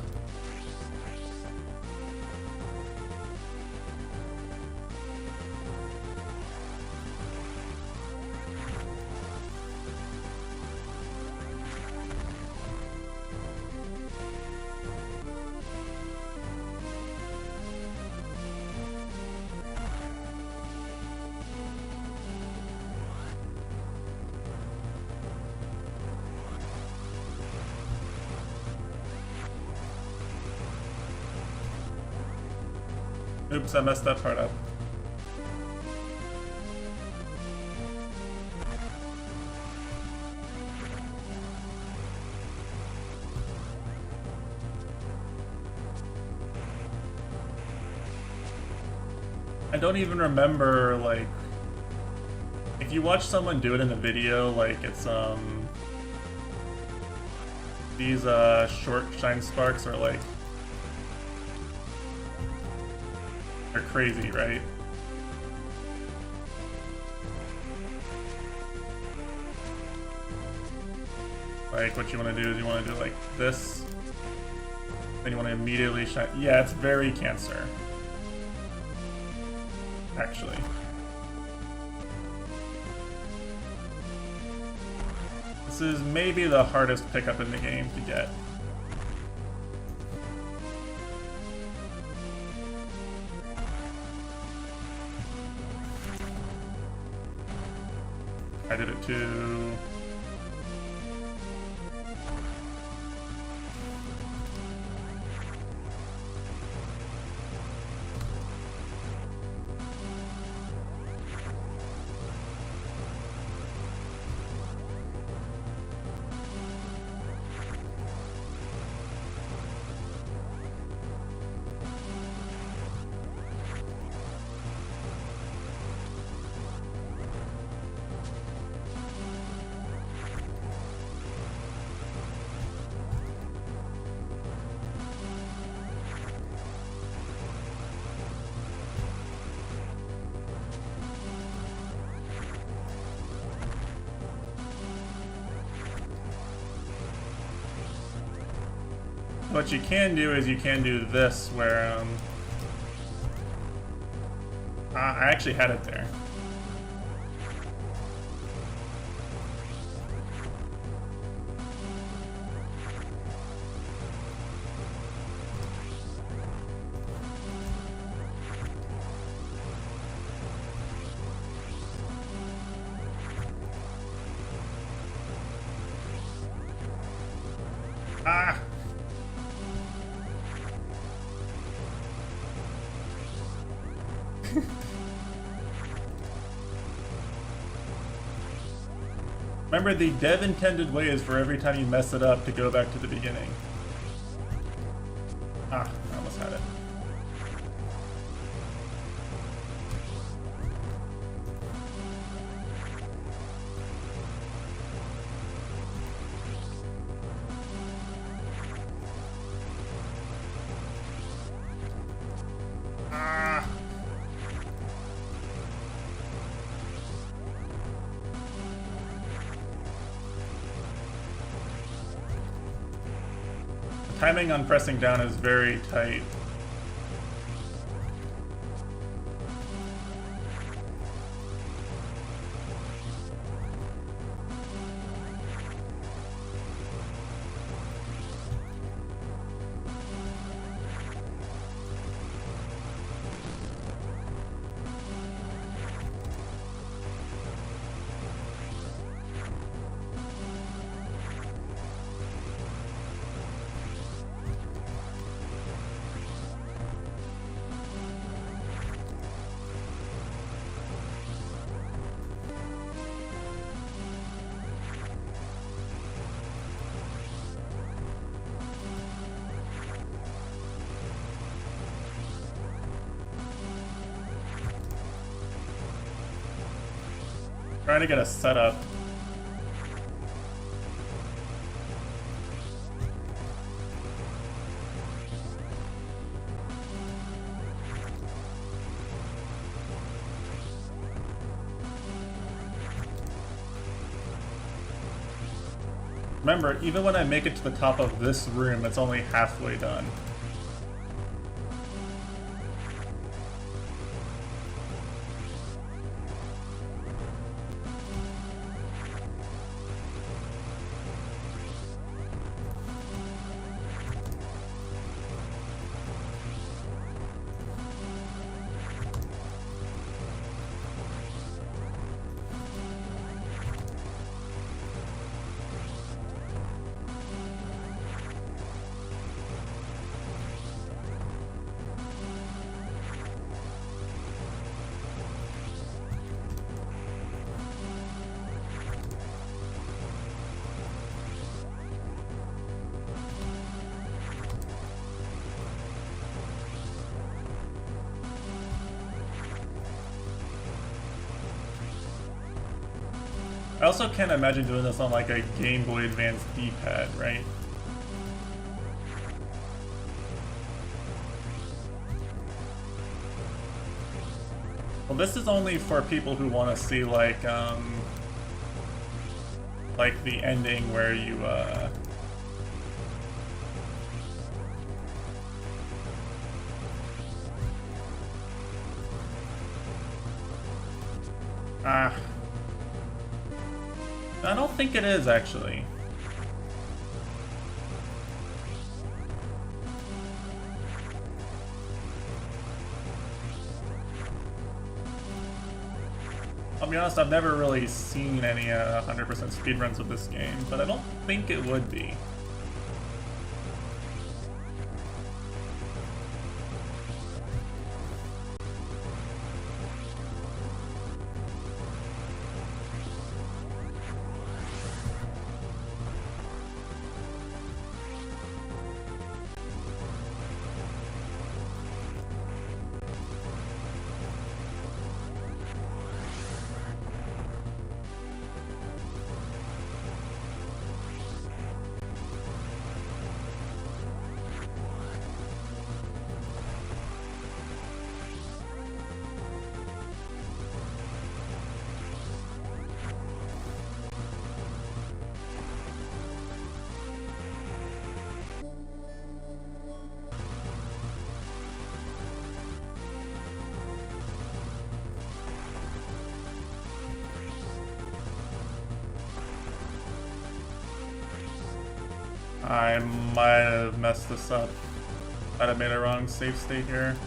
Oops, I messed that part up. I don't even remember, like, if you watch someone do it in a video, like, it's, these, short shine sparks are, like, they're crazy, right? Like, what you want to do is you want to do like this, then you want to immediately shine. Yeah, it's very Cancer, actually. This is maybe the hardest pickup in the game to get. I did it too. what you can do is you can do this where, I actually had it there. Ah! Remember, the dev intended way is for every time you mess it up to go back to the beginning. Ah, I almost had it. Ah! Timing on pressing down is very tight. Trying to get a setup. Remember, even when I make it to the top of this room, it's only halfway done. I also can't imagine doing this on like a Game Boy Advance D-pad, right? Well, this is only for people who want to see like the ending where you I don't think it is, actually. I'll be honest, I've never really seen any 100% speedruns of this game, but I don't think it would be. I might have messed this up. Might have made a wrong save state here.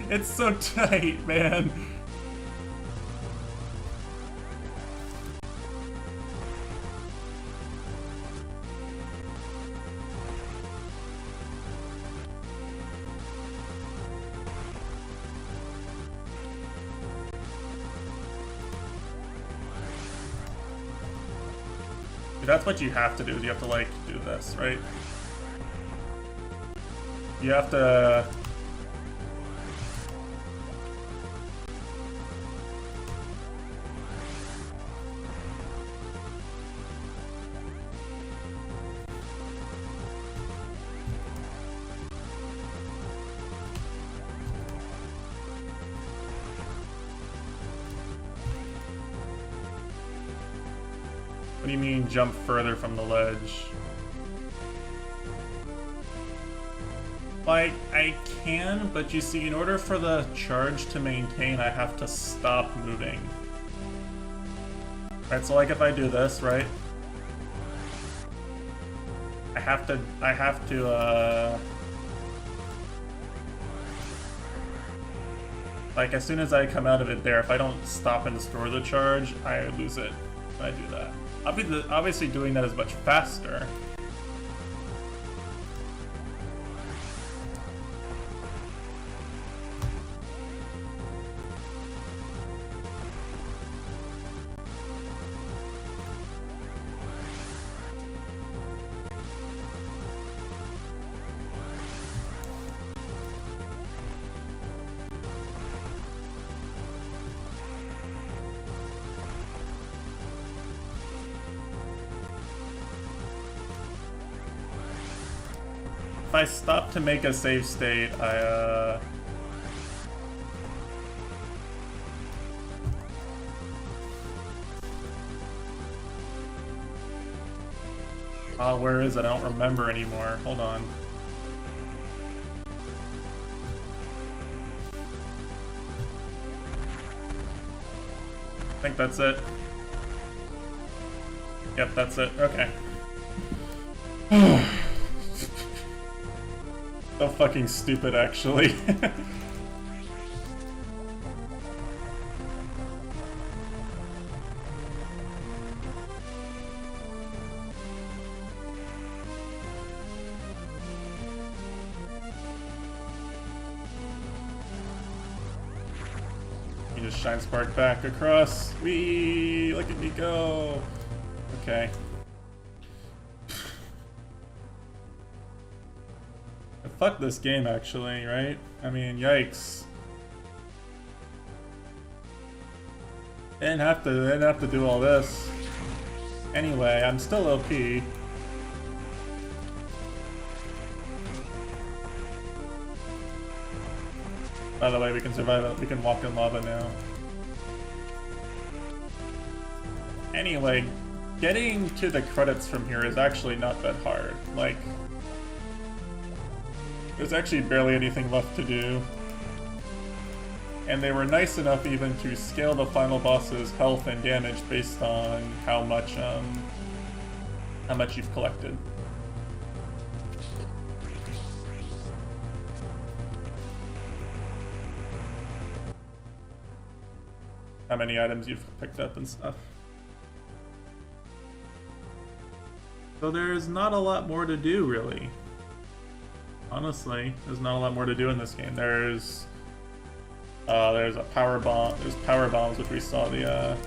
It's so tight, man. Dude, that's what you have to do, is you have to, like, do this, right? You have to... What do you mean, jump further from the ledge? Like, I can, but you see, in order for the charge to maintain, I have to stop moving. Right, so like if I do this, right? I have to, like, as soon as I come out of it there, if I don't stop and store the charge, I lose it when I do that. Obviously doing that is much faster. If I stop to make a save state, oh, where is it? I don't remember anymore. Hold on. I think that's it. Yep, that's it. Okay. So fucking stupid, actually. You just shine spark back across. Whee! Look at me go. Okay. Fuck this game, actually, right? I mean, yikes. They didn't have to do all this. Anyway, I'm still OP. By the way, we can survive it. We can walk in lava now. Anyway, getting to the credits from here is actually not that hard. Like, there's actually barely anything left to do. And they were nice enough even to scale the final boss's health and damage based on how much you've collected. How many items you've picked up and stuff. So there's not a lot more to do, really. Honestly, there's not a lot more to do in this game. There's There's a power bomb. There's power bombs, which we saw the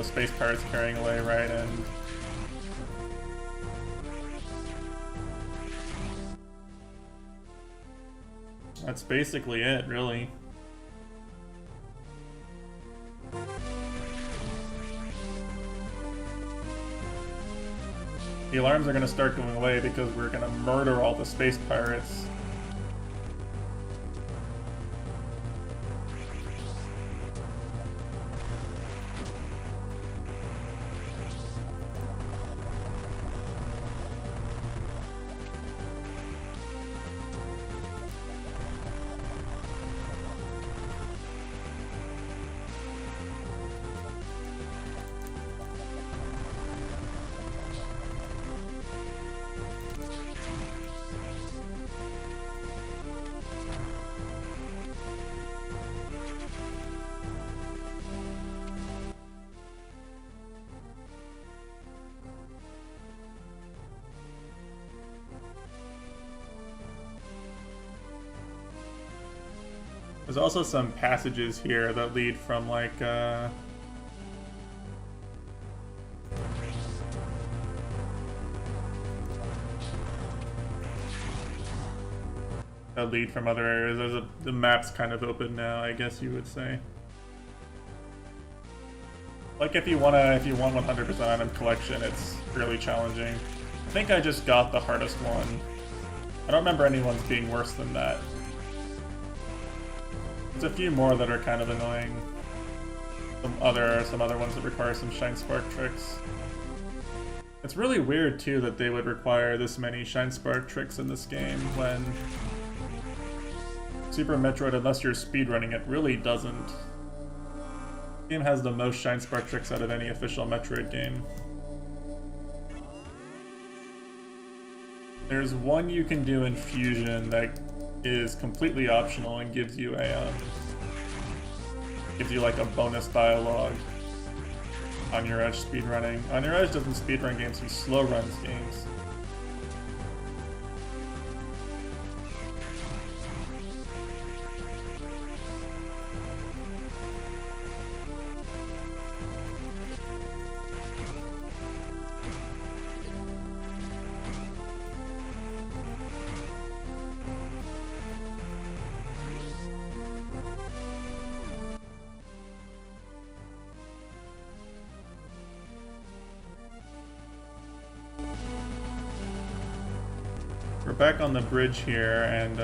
space pirates carrying away, right? And that's basically it, really. The alarms are going to start going away because we're going to murder all the space pirates. There's also some passages here that lead from, like, that lead from other areas. The map's kind of open now, I guess you would say. Like, if you want 100% item collection, it's really challenging. I think I just got the hardest one. I don't remember anyone's being worse than that. There's a few more that are kind of annoying. Some other ones that require some Shine Spark tricks. It's really weird too that they would require this many Shine Spark tricks in this game when Super Metroid, unless you're speedrunning it, really doesn't. The game has the most Shine Spark tricks out of any official Metroid game. There's one you can do in Fusion that is completely optional and gives you like a bonus dialogue on your Edge speedrunning. On your Edge doesn't speedrun games, he slow runs games. We're back on the bridge here, and,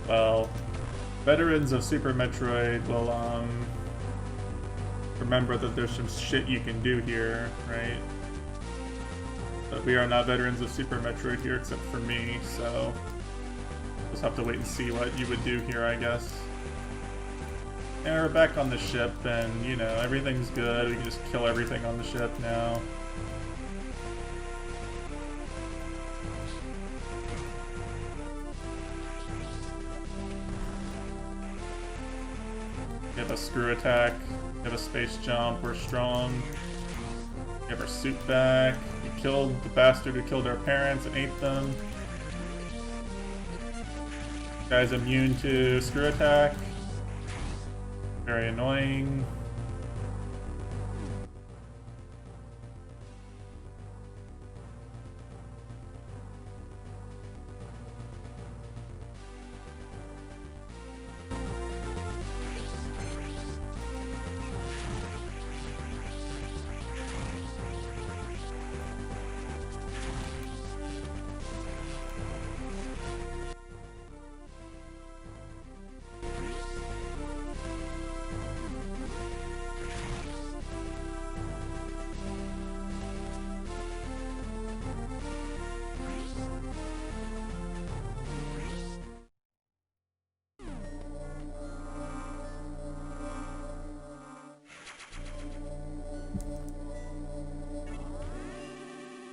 well, veterans of Super Metroid will, remember that there's some shit you can do here, right? But we are not veterans of Super Metroid here, except for me, so just have to wait and see what you would do here, I guess. And we're back on the ship, and, you know, everything's good. We can just kill everything on the ship now. We have a screw attack, we have a space jump, we're strong. We have our suit back. We killed the bastard who killed our parents and ate them. Guy's immune to screw attack. Very annoying.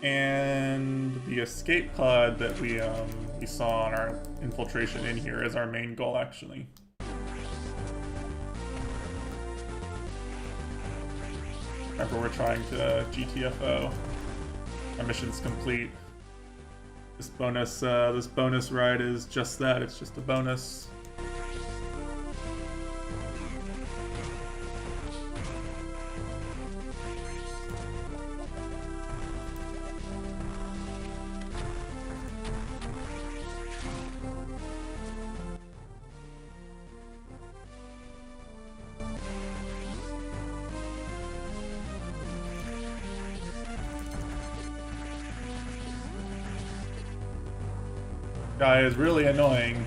And the escape pod that we saw on our infiltration in here is our main goal, actually. Remember, we're trying to GTFO. Our mission's complete. This bonus ride is just that. It's just a bonus. Guy is really annoying.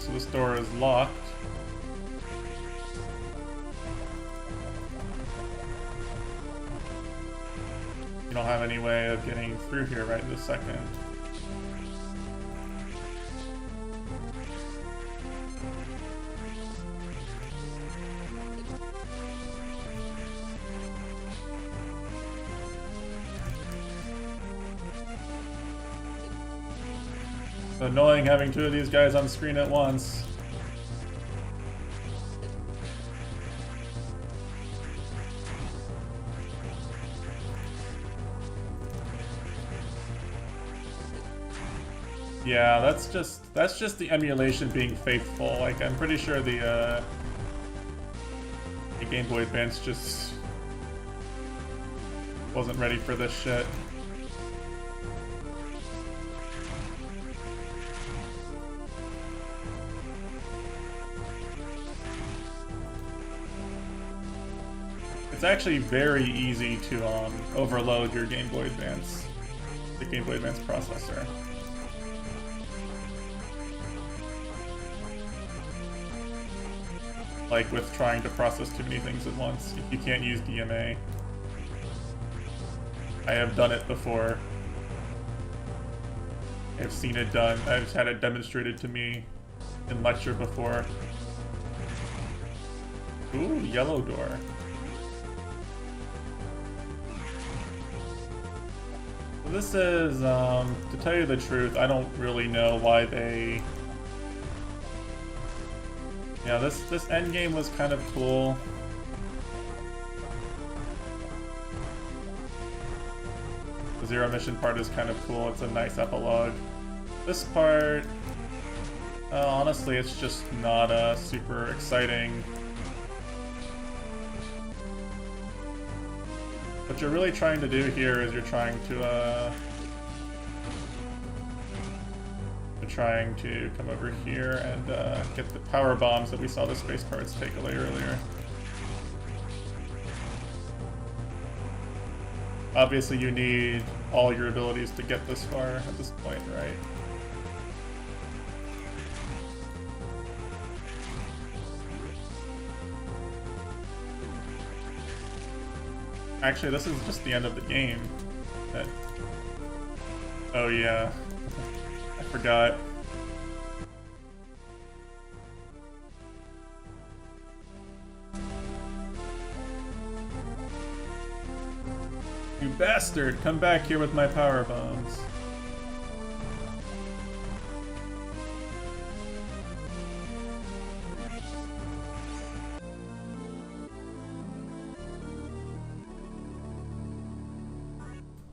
So this door is locked. You don't have any way of getting through here right this second. It's annoying having two of these guys on screen at once. Yeah, that's just the emulation being faithful. Like, I'm pretty sure the Game Boy Advance just wasn't ready for this shit. It's actually very easy to overload your Game Boy Advance, the Game Boy Advance processor. Like with trying to process too many things at once, you can't use DMA. I have done it before. I've seen it done. I've had it demonstrated to me in lecture before. Ooh, yellow door. This is, to tell you the truth, I don't really know why they... Yeah, this endgame was kind of cool. The zero mission part is kind of cool, it's a nice epilogue. This part, honestly, it's just not super exciting. What you're really trying to do here is you're trying to come over here and get the power bombs that we saw the space parts take away earlier. Obviously you need all your abilities to get this far at this point, right? Actually, this is just the end of the game. Oh yeah, I forgot. You bastard! Come back here with my power bombs.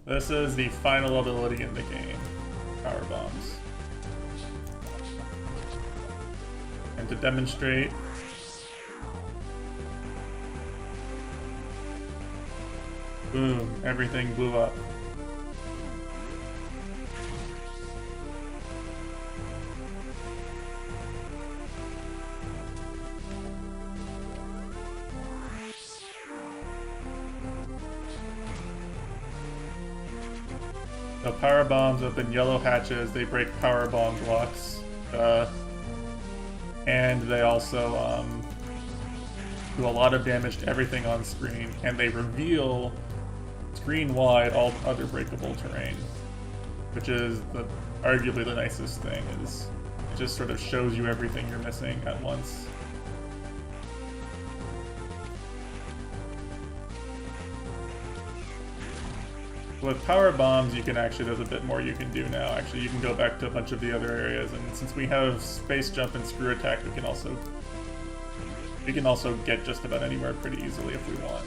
This is the final ability in the game, power bombs. And to demonstrate, boom, everything blew up. So power bombs open yellow hatches, they break power bomb blocks. And they also do a lot of damage to everything on screen, and they reveal screen-wide all other breakable terrain, which is arguably the nicest thing, is it just sort of shows you everything you're missing at once. With power bombs, you can actually, there's a bit more you can do now. Actually, you can go back to a bunch of the other areas, and since we have space jump and screw attack, we can also get just about anywhere pretty easily if we want.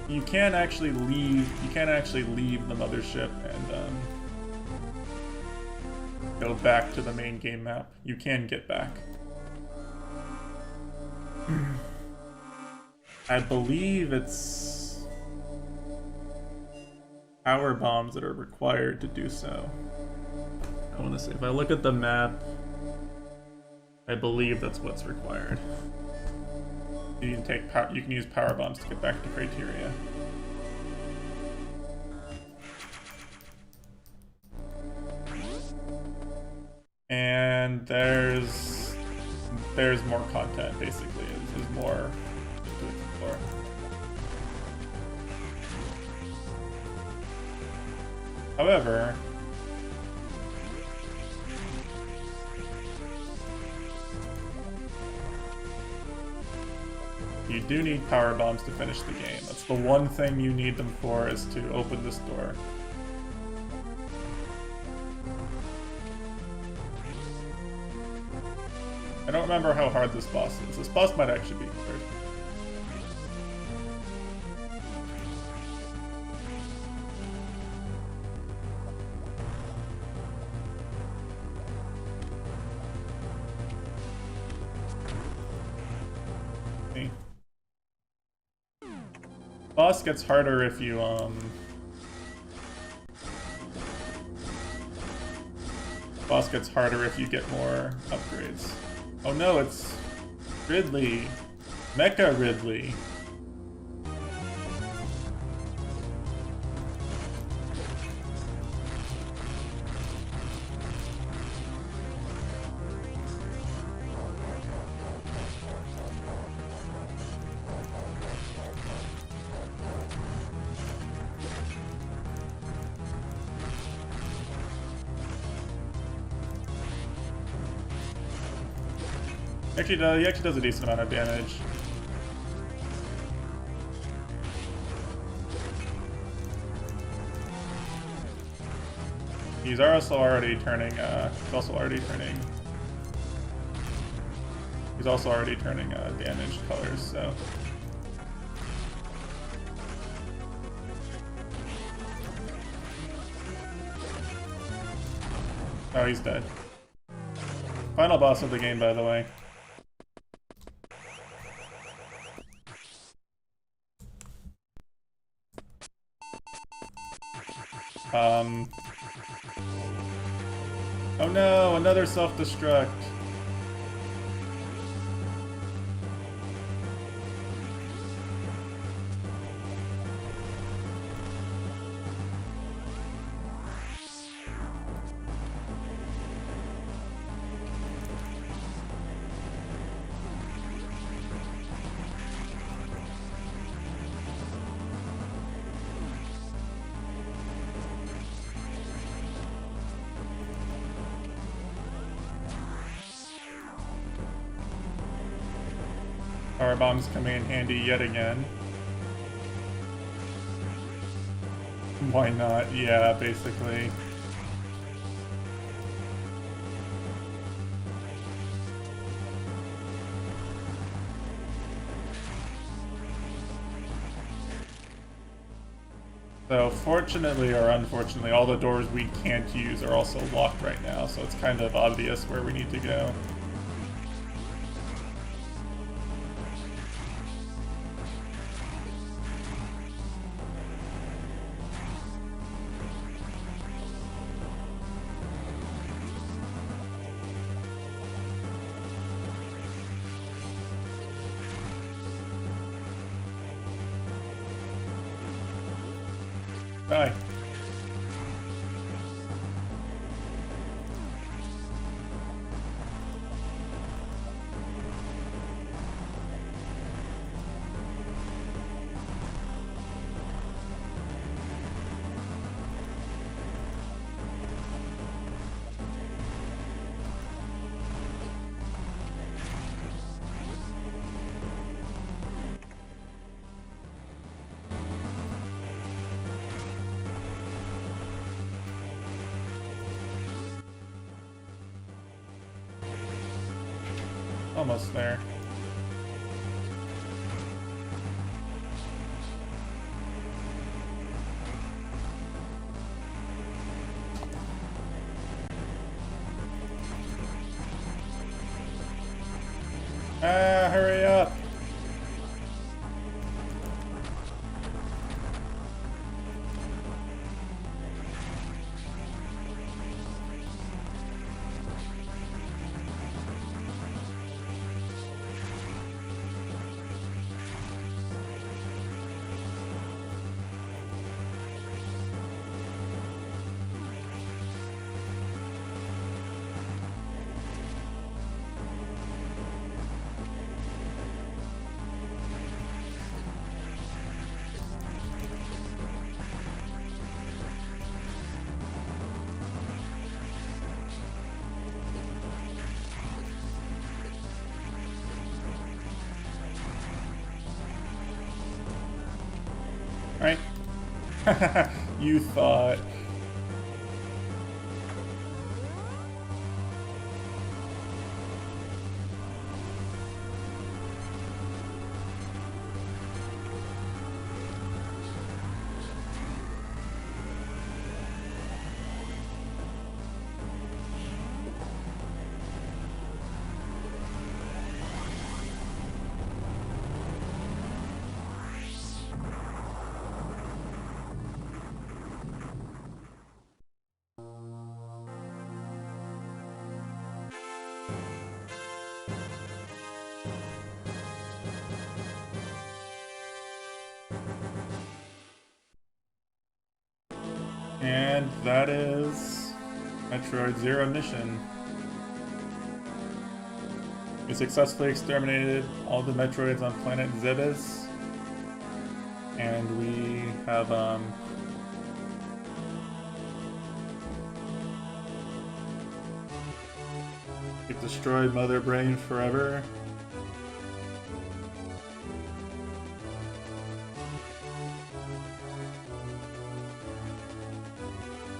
You can actually leave the mothership and go back to the main game map. You can get back. I believe it's power bombs that are required to do so. I want to say, if I look at the map, I believe that's what's required. You can use power bombs to get back to criteria. And there's more content, basically. There's more to explore. However, you do need power bombs to finish the game. That's the one thing you need them for, is to open this door. I don't remember how hard this boss is. This boss might actually be hard. Boss gets harder if you boss gets harder if you get more upgrades. Oh no, it's Ridley. Mecha Ridley. He actually does a decent amount of damage. He's also already turning. Damage colors. So. Oh, he's dead. Final boss of the game, by the way. Oh no, another self-destruct. Power bombs coming in handy yet again. Why not? Yeah, basically. So fortunately or unfortunately, all the doors we can't use are also locked right now, so it's kind of obvious where we need to go. Die. Almost there. Ah, hurry up! Right? You thought. And that is Metroid Zero mission. We successfully exterminated all the Metroids on planet Zebes. And we have, we've destroyed Mother Brain forever.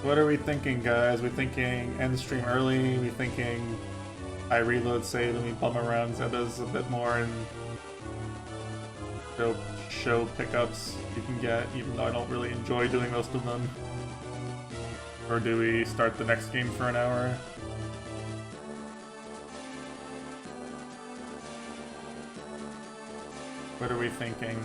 What are we thinking, guys? We thinking end the stream early? We thinking I reload save and we bum around Zebes a bit more and show pickups you can get, even though I don't really enjoy doing most of them? Or do we start the next game for an hour? What are we thinking?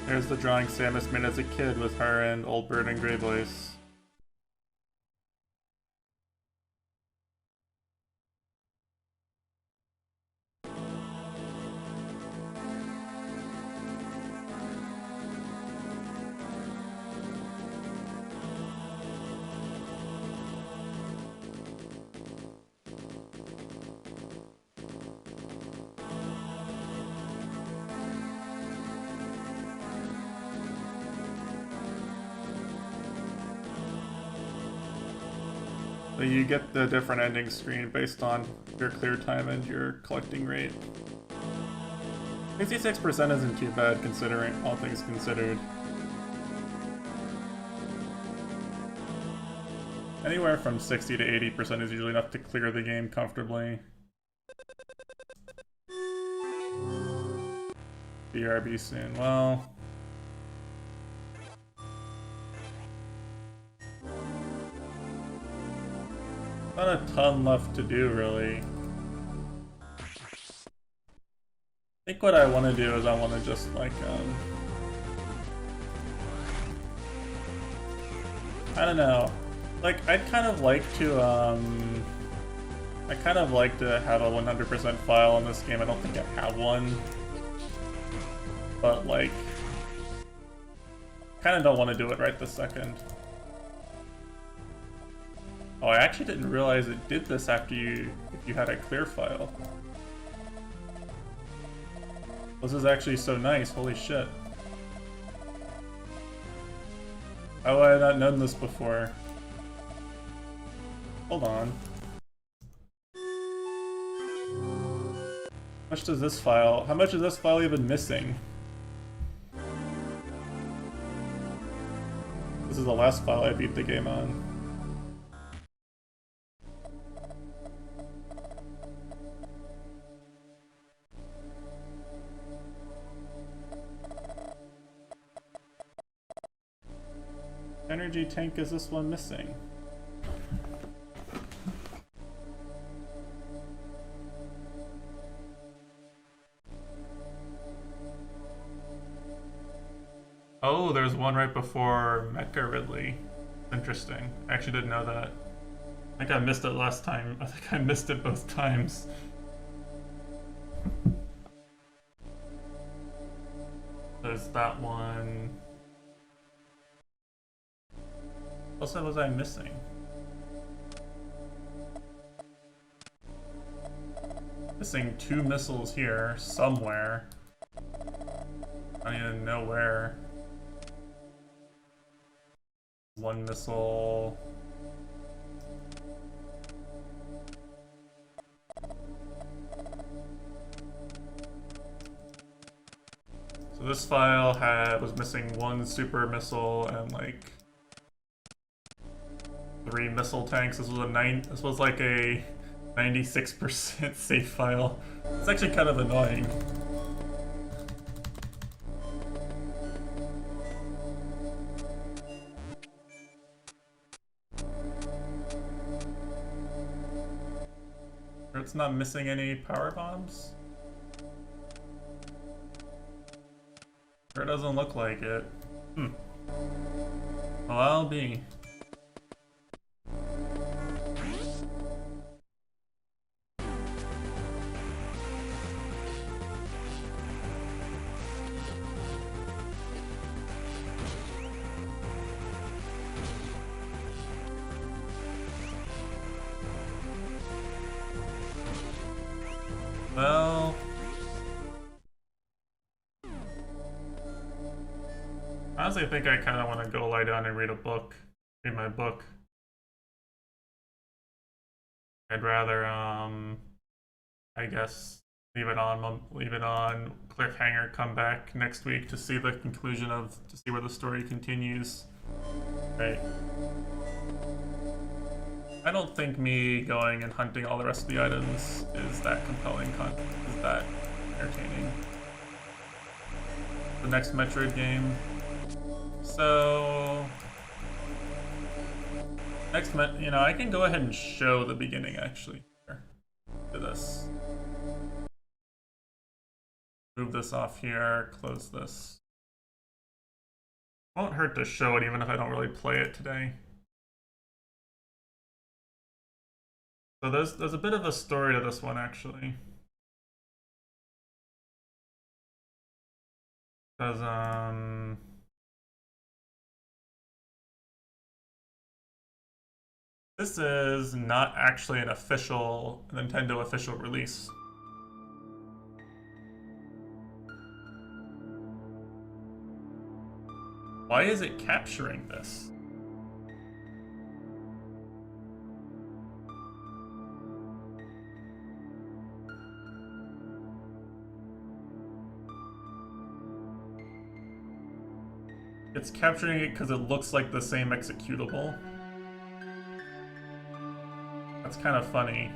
There's the drawing Samus made as a kid with her and Old Bird and Grey Voice. So you get the different ending screen based on your clear time and your collecting rate. 66% isn't too bad considering all things considered. Anywhere from 60 to 80% is usually enough to clear the game comfortably. BRB soon. Well... not a ton left to do, really. I think what I want to do is I want to just, like, I don't know. Like, I'd kind of like to, I kind of like to have a 100% file on this game. I don't think I have one. But, like, kind of don't want to do it right this second. Oh, I actually didn't realize it did this after if you had a clear file. This is actually so nice, holy shit. How have I not known this before? Hold on. How much does this file, how much is this file even missing? This is the last file I beat the game on. Energy tank is this one missing? Oh, there's one right before Mecha Ridley. Interesting. I actually didn't know that. I think I missed it last time. I think I missed it both times. There's that one. What else was I missing? Missing 2 missiles here, somewhere. I don't even know where. 1 missile. So this file was missing 1 super missile and like 3 missile tanks. This was like a 96% save file. It's actually kind of annoying. It's not missing any power bombs? Sure doesn't look like it. Well, I'll be. Well, honestly, I think I kind of want to go lie down and read my book. I'd rather, I guess, leave it on cliffhanger, come back next week to see the conclusion to see where the story continues. Right. I don't think me going and hunting all the rest of the items is that compelling, is that entertaining. The next Metroid game. So... I can go ahead and show the beginning, actually. Here. Do this. Move this off here, close this. Won't hurt to show it even if I don't really play it today. So there's a bit of a story to this one, actually. Because this is not actually an official Nintendo official release. Why is it capturing this? It's capturing it because it looks like the same executable. That's kind of funny.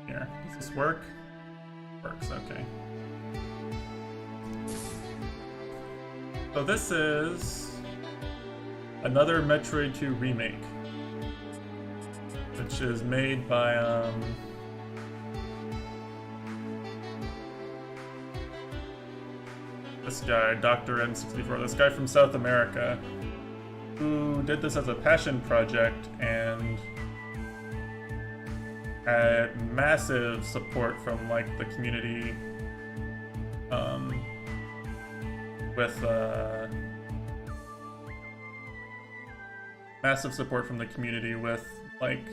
Here, does this work? Works, okay. So this is another Metroid 2 remake, which is made by this guy, Dr. N64, this guy from South America, who did this as a passion project and had massive support from like the community, with massive support from the community with like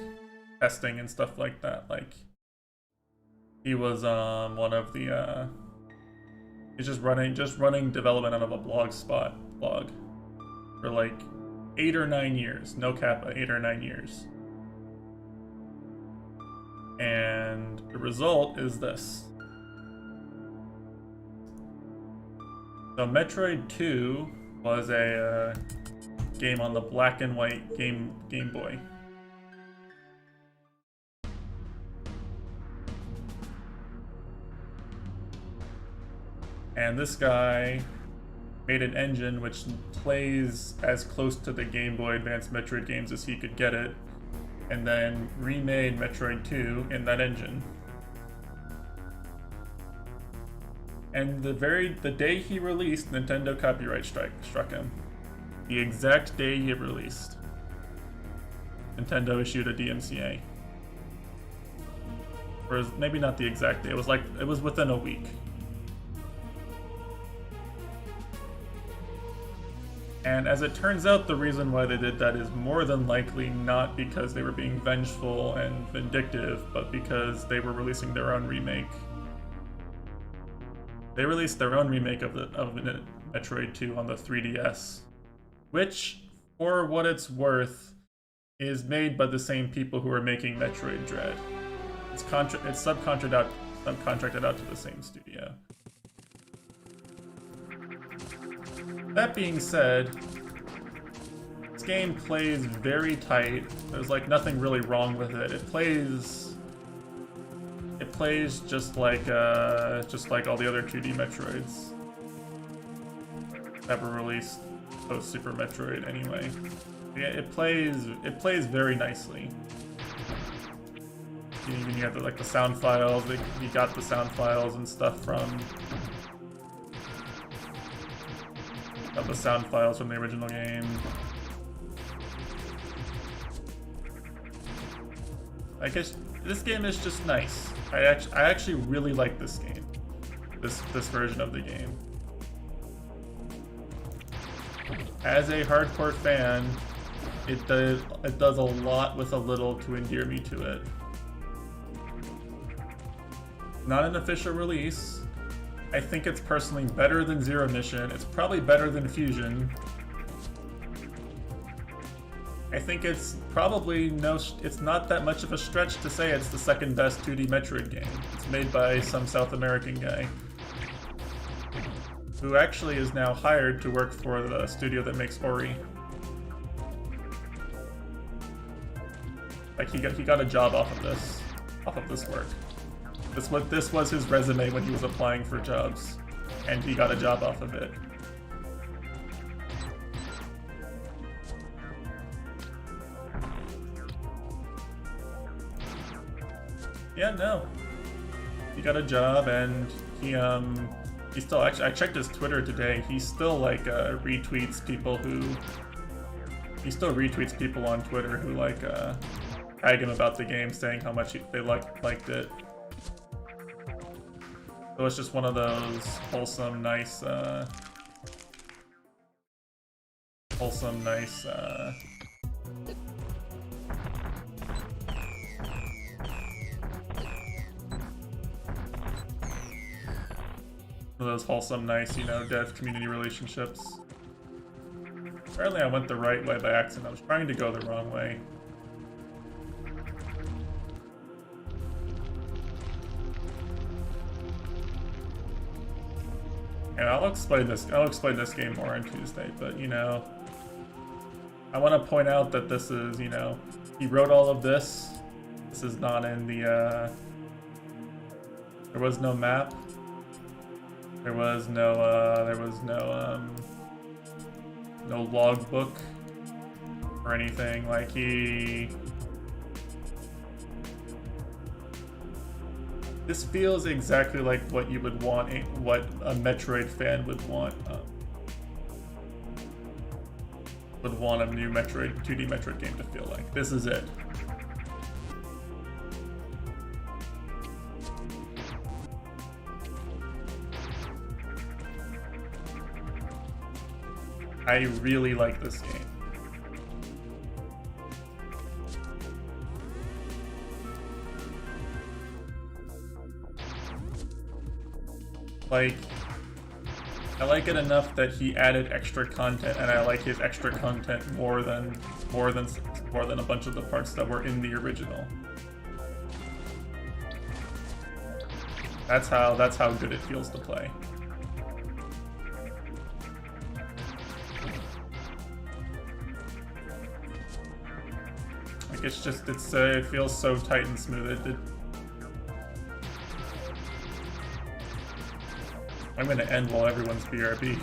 testing and stuff like that. Like he was one of the he's just running development out of a blogspot blog for like 8 or 9 years, no cap, 8 or 9 years. And the result is this. So Metroid 2 was a game on the black and white Game Boy. And this guy made an engine which plays as close to the Game Boy Advance Metroid games as he could get it, and then remade Metroid 2 in that engine. And the day he released, Nintendo copyright struck him. The exact day he released, Nintendo issued a DMCA. Or maybe not the exact day, it was within a week. And as it turns out, the reason why they did that is more than likely not because they were being vengeful and vindictive, but because they were releasing their own remake. They released their own remake of Metroid 2 on the 3DS, which, for what it's worth, is made by the same people who are making Metroid Dread. It's subcontracted out to the same studio. That being said, this game plays very tight. There's like nothing really wrong with it. It plays just like all the other 2D Metroids that were released post Super Metroid anyway. Yeah, it plays very nicely. You have the sound files. You got the sound files and stuff from the original game. I guess this game is just nice. I actually really like this game. This version of the game. As a hardcore fan, it does a lot with a little to endear me to it. Not an official release. I think it's personally better than Zero Mission. It's probably better than Fusion. I think it's probably it's not that much of a stretch to say it's the second best 2D Metroid game. It's made by some South American guy who actually is now hired to work for the studio that makes Ori. Like he got a job off of this work. This was his resume when he was applying for jobs, and he got a job off of it. Yeah, no. He got a job, and he still actually, I checked his Twitter today. He still retweets people on Twitter who tag him about the game, saying how much they liked it. So it's just one of those wholesome, nice dev community relationships. Apparently I went the right way by accident. I was trying to go the wrong way. And I'll explain this game more on Tuesday, but I want to point out that this is, you know, he wrote all of this. This is not in the, there was no map. There was no no logbook or anything. Like this feels exactly like what you would want, what a Metroid fan would want. Would want a new Metroid, 2D Metroid game to feel like. This is it. I really like this game. Like, I like it enough that he added extra content, and I like his extra content more than a bunch of the parts that were in the original. That's how good it feels to play. Like it feels so tight and smooth. I'm gonna end while everyone's BRB.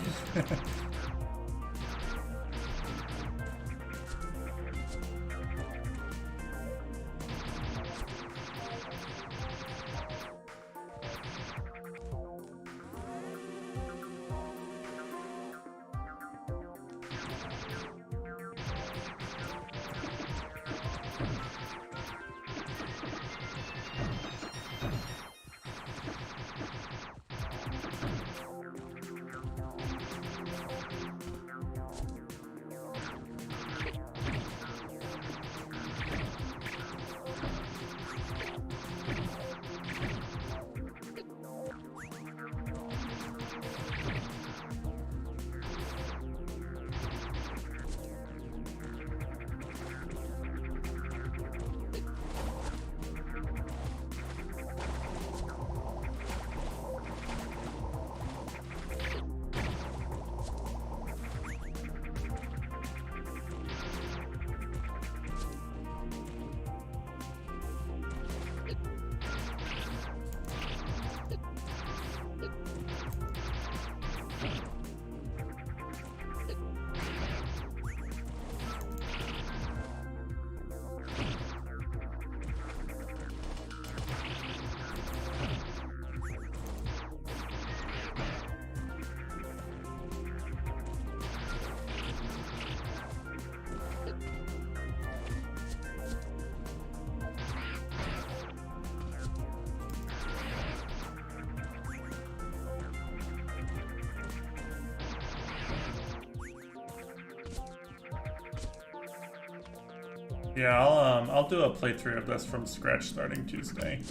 Yeah, I'll do a playthrough of this from scratch starting Tuesday.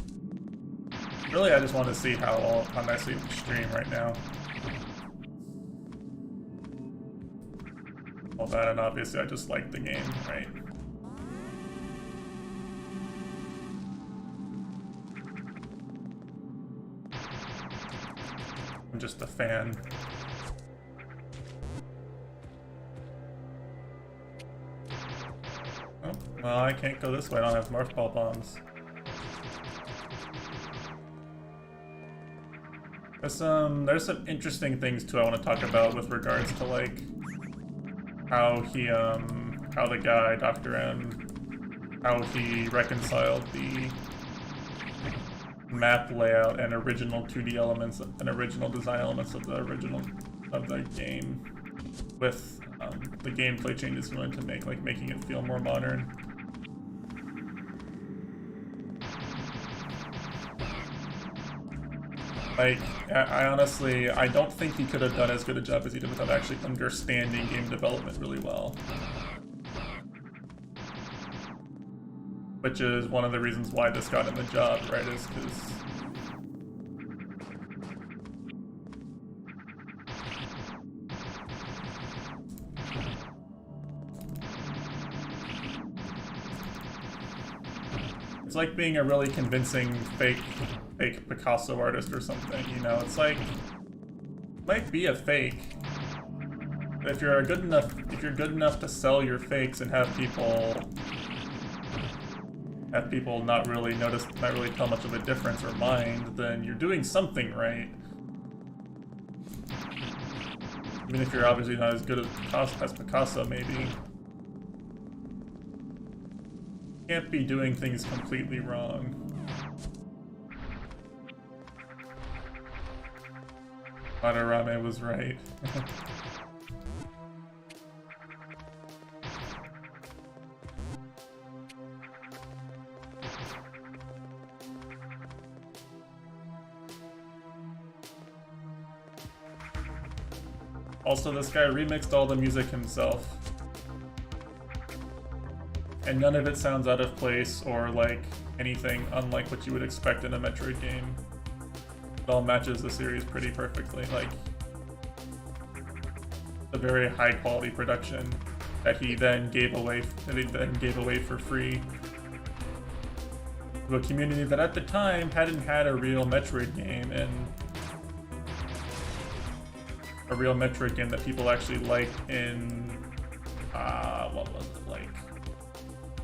Really, I just want to see how nicely we stream right now. All that, and obviously I just like the game, right? I'm just a fan. Oh, well, I can't go this way. I don't have Morph Ball bombs. There's some interesting things too I want to talk about with regards to like how the guy Dr. M, how he reconciled the map layout and original 2D elements and original design elements of the game with the gameplay changes he wanted to make, like making it feel more modern. Like, I honestly, I don't think he could have done as good a job as he did without actually understanding game development really well. Which is one of the reasons why this got him the job, right, is because it's like being a really convincing fake Picasso artist or something, you know? It's like, might be a fake, if you're good enough to sell your fakes and have people not really notice, not really tell much of a difference or mind, then you're doing something right. Even if you're obviously not as good as Picasso, maybe. Can't be doing things completely wrong. Madarame was right. Also, this guy remixed all the music himself. And none of it sounds out of place or like anything unlike what you would expect in a Metroid game. It all matches the series pretty perfectly. Like, a very high quality production that he then gave away for free to a community that at the time hadn't had a real Metroid game, and a real Metroid game that people actually liked in what was it, like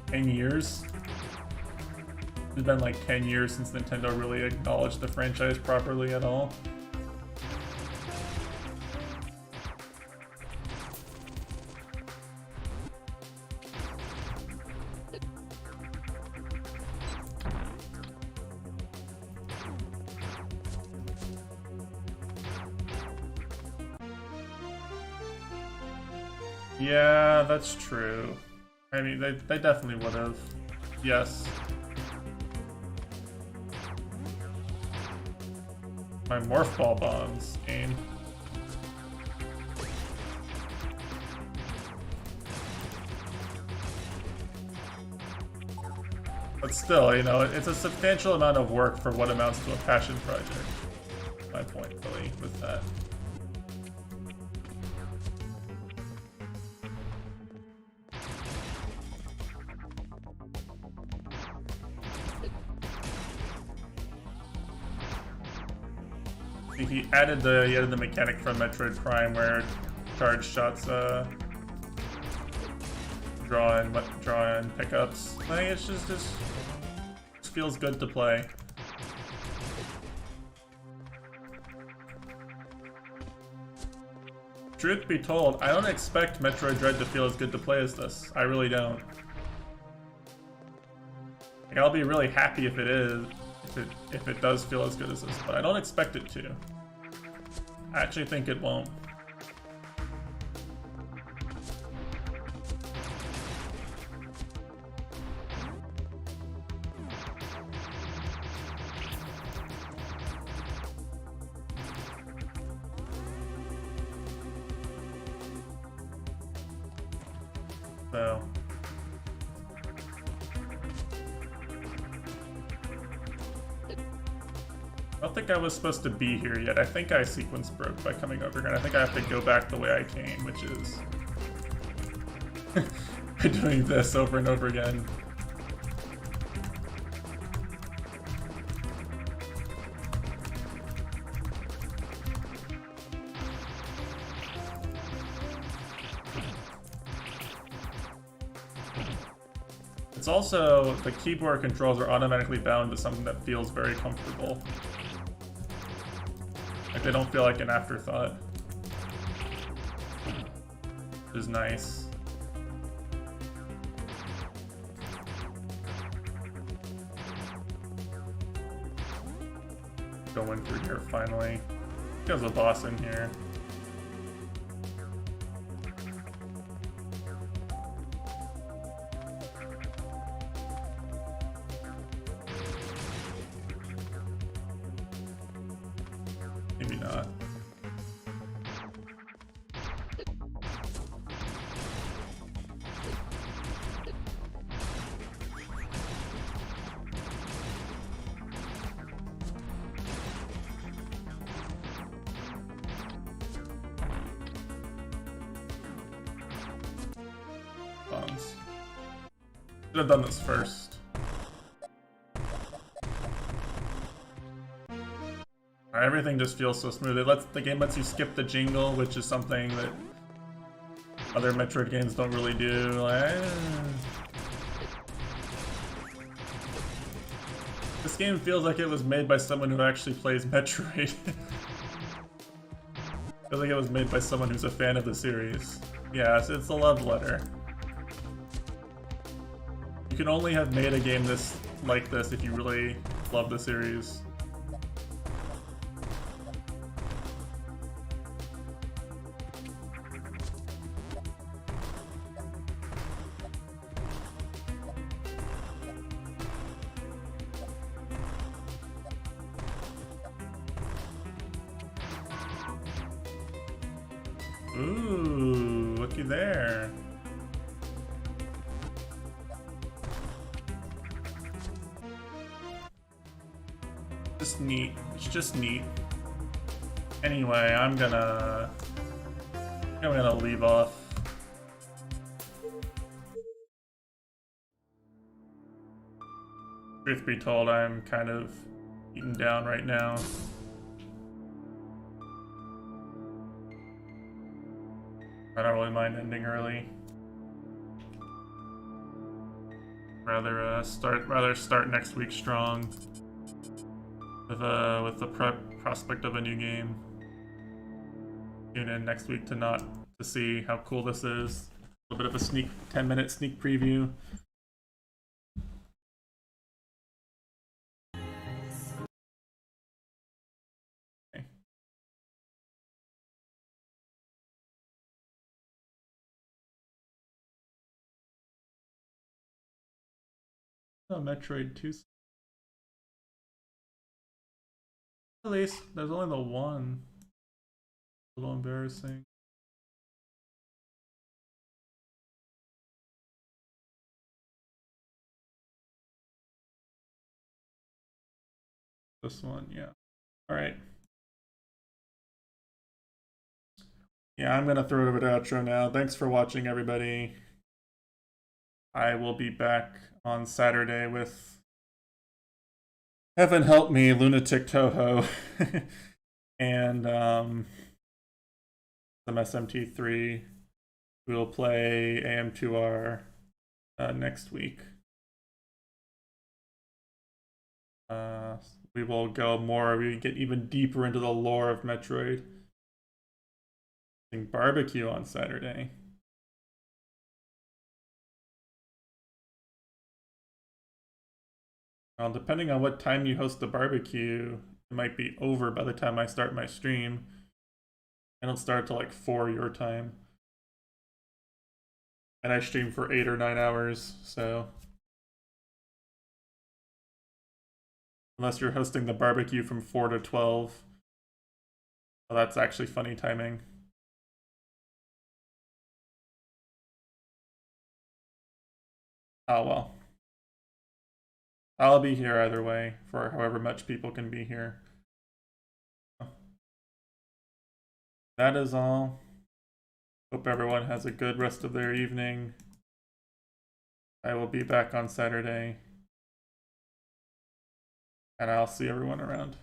10 years? It's been like 10 years since Nintendo really acknowledged the franchise properly at all. Yeah, that's true. I mean, they definitely would have. Yes. My Morph Ball bombs game. But still, you know, it's a substantial amount of work for what amounts to a passion project. My point, really, with that. He added the mechanic from Metroid Prime where charge shots draw in pickups. I think it's just feels good to play. Truth be told, I don't expect Metroid Dread to feel as good to play as this. I really don't. Like, I'll be really happy if it is, if it does feel as good as this, but I don't expect it to. I actually think it won't. So I don't think I was supposed to be here yet. I think I sequence broke by coming over here, and I think I have to go back the way I came, which is by doing this over and over again. It's also, the keyboard controls are automatically bound to something that feels very comfortable. Like, they don't feel like an afterthought. Which is nice. Going through here finally. There's a boss in here. Maybe not. Bombs. Should have done this first. Everything just feels so smooth. The game lets you skip the jingle, which is something that other Metroid games don't really do. Like, this game feels like it was made by someone who actually plays Metroid. Feels like it was made by someone who's a fan of the series. Yeah, it's a love letter. You can only have made a game like this if you really love the series. Ooh, looky there. Just neat. It's just neat. Anyway, I'm gonna leave off. Truth be told, I'm kind of beaten down right now. I don't really mind ending early. Rather start next week strong with the prospect of a new game. Tune in next week to see how cool this is. A little bit of a 10-minute sneak preview. Okay. Oh, Metroid 2. At least there's only the one. A little embarrassing. This one, yeah. All right. Yeah, I'm gonna throw it over to outro now. Thanks for watching, everybody. I will be back on Saturday with, heaven help me, Lunatic Toho, and some SMT3. We will play AM2R next week. We will get even deeper into the lore of Metroid. Barbecue on Saturday. Well, depending on what time you host the barbecue, it might be over by the time I start my stream. I don't start till like 4 your time. And I stream for 8 or 9 hours, so. Unless you're hosting the barbecue from 4 to 12. Well, that's actually funny timing. Oh well. I'll be here either way, for however much people can be here. That is all. Hope everyone has a good rest of their evening. I will be back on Saturday. And I'll see everyone around.